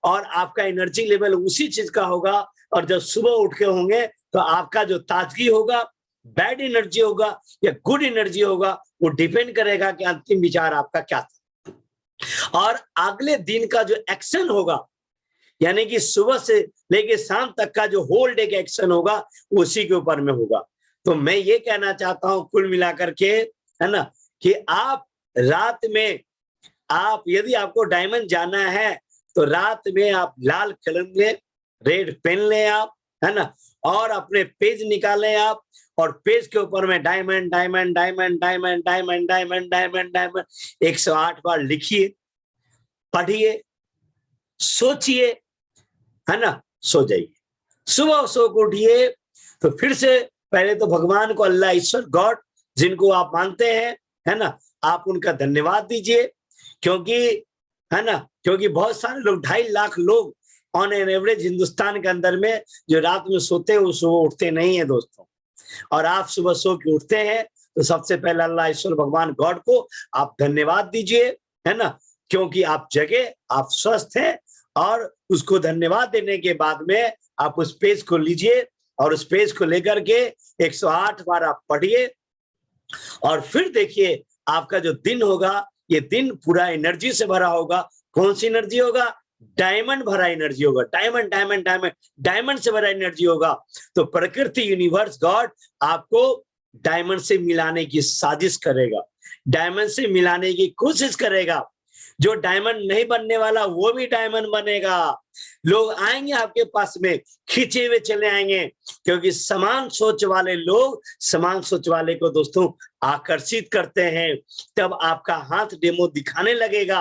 और आपका एनर्जी लेवल उसी चीज का होगा। और जब सुबह उठ के होंगे तो आपका जो ताजगी होगा, बैड एनर्जी होगा या गुड एनर्जी होगा, वो डिपेंड करेगा कि अंतिम विचार आपका क्या था। और अगले दिन का जो एक्शन होगा, यानी कि सुबह से लेके शाम तक का जो होल डे का एक्शन होगा, उसी के ऊपर में होगा। तो मैं ये कहना चाहता हूं कुल मिलाकर के, है ना, कि आप रात में, आप यदि आपको डायमंड जाना है तो रात में आप लाल कलम ले, रेड पेन ले आप, है ना, और अपने पेज निकालें आप, और पेज के ऊपर में diamond diamond diamond diamond diamond diamond diamond diamond 108 बार लिखिए, पढ़िए, सोचिए, है ना, सो जाइए। सुबह सो को उठिए तो फिर से पहले तो भगवान को, अल्लाह, ईश्वर, गॉड, जिनको आप मानते हैं, है ना, आप उनका धन्यवाद दीजिए। क्योंकि, है ना, क्योंकि बहुत सारे लोग, 2.5 लाख लोग ऑन एन एवरेज हिंदुस्तान के अंदर में जो रात में सोते हैं वो सुबह उठते नहीं है दोस्तों। और आप सुबह सो के उठते हैं तो सबसे पहले अल्लाह, ईश्वर, भगवान, गॉड को आप धन्यवाद दीजिए, है ना, क्योंकि आप जगे, आप स्वस्थ हैं। और उसको धन्यवाद देने के बाद में आप उस पेज को लीजिए और उस पेज को लेकर के 108 बार आप पढ़िए और फिर देखिए आपका जो दिन होगा, ये दिन पूरा एनर्जी से भरा होगा। कौन सी एनर्जी होगा? डायमंड भरा एनर्जी होगा, डायमंड डायमंड डायमंड डायमंड से भरा एनर्जी होगा। तो प्रकृति, यूनिवर्स, गॉड आपको डायमंड से मिलाने की साजिश करेगा, डायमंड से मिलाने की कोशिश करेगा। जो डायमंड नहीं बनने वाला वो भी डायमंड बनेगा। लोग आएंगे आपके पास में, खींचे हुए चले आएंगे, क्योंकि समान सोच वाले लोग समान सोच वाले को दोस्तों आकर्षित करते हैं। तब आपका हाथ डेमो दिखाने लगेगा,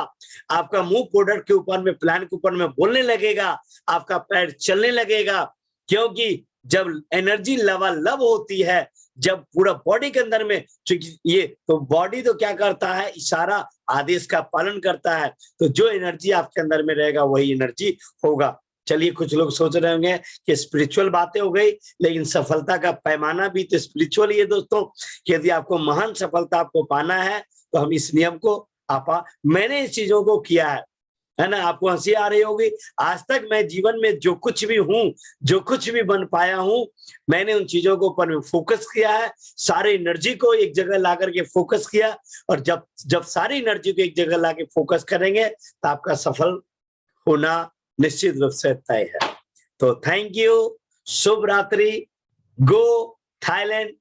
आपका मुंह प्रोडक्ट के ऊपर में, प्लान के ऊपर में बोलने लगेगा, आपका पैर चलने लगेगा। क्योंकि जब एनर्जी लबालब होती है, जब पूरा बॉडी के अंदर में, चूंकि ये तो बॉडी तो क्या करता है, इशारा, आदेश का पालन करता है। तो जो एनर्जी आपके अंदर में रहेगा वही एनर्जी होगा। चलिए, कुछ लोग सोच रहे होंगे कि स्पिरिचुअल बातें हो गई, लेकिन सफलता का पैमाना भी तो स्पिरिचुअल ही है दोस्तों। कि यदि आपको महान सफलता आपको पाना है तो हम इस नियम को मैंने इस चीजों को किया है। है ना, आपको हंसी आ रही होगी। आज तक मैं जीवन में जो कुछ भी हूं, जो कुछ भी बन पाया हूं, मैंने उन चीजों के ऊपर फोकस किया है, सारी एनर्जी को एक जगह ला करके फोकस किया। और जब जब सारी एनर्जी को एक जगह ला के फोकस करेंगे तो आपका सफल होना निश्चित रूप से तय है। तो थैंक यू, शुभ रात्रि, गो थाईलैंड,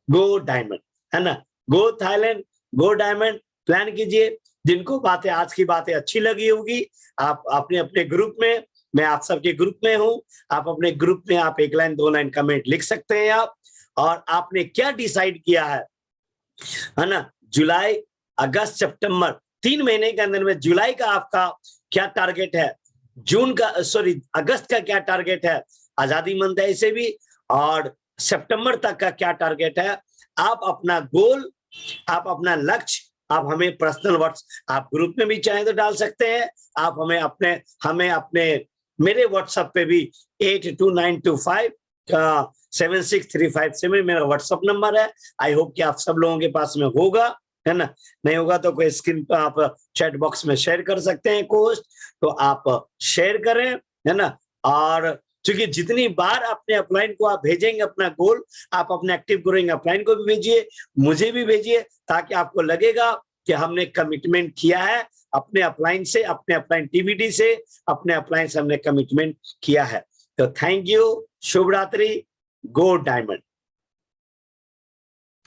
गो डायमंड, है ना, गो थाईलैंड, गो डायमंड। प्लान कीजिए, जिनको बातें आज की बातें अच्छी लगी होगी, आप अपने अपने ग्रुप में, मैं आप सबके ग्रुप में हूं, आप अपने ग्रुप में आप 1 लाइन 2 लाइन कमेंट लिख सकते हैं आप। और आपने क्या डिसाइड किया है ना, जुलाई, अगस्त, सितंबर, 3 महीने के अंदर में जुलाई का आपका क्या टारगेट है, जून का सॉरी अगस्त का क्या टारगेट है, आजादी मंथ है इसे भी, और सितंबर तक का क्या टारगेट है। आप अपना गोल, आप अपना लक्ष्य, आप हमें पर्सनल आप ग्रुप में भी चाहें तो डाल सकते हैं। आप हमें अपने मेरे व्हाट्सएप पे भी 8292576357 मेरा व्हाट्सएप नंबर है। आई होप कि आप सब लोगों के पास में होगा, है ना, नहीं होगा तो कोई स्क्रीन पर आप चैट बॉक्स में शेयर कर सकते हैं पोस्ट, तो आप शेयर करें, है ना। और क्योंकि जितनी बार अपने अपलाइन को आप भेजेंगे अपना गोल, आप अपने एक्टिव ग्रोइंग अपलाइन को भी भेजिए, मुझे भी भेजिए, ताकि आपको लगेगा कि हमने कमिटमेंट किया है अपने अपलाइन से, अपने अपलाइन टीवीडी से, अपने अपलाइन से हमने कमिटमेंट किया है। तो थैंक यू, शुभ रात्रि, गो डायमंड।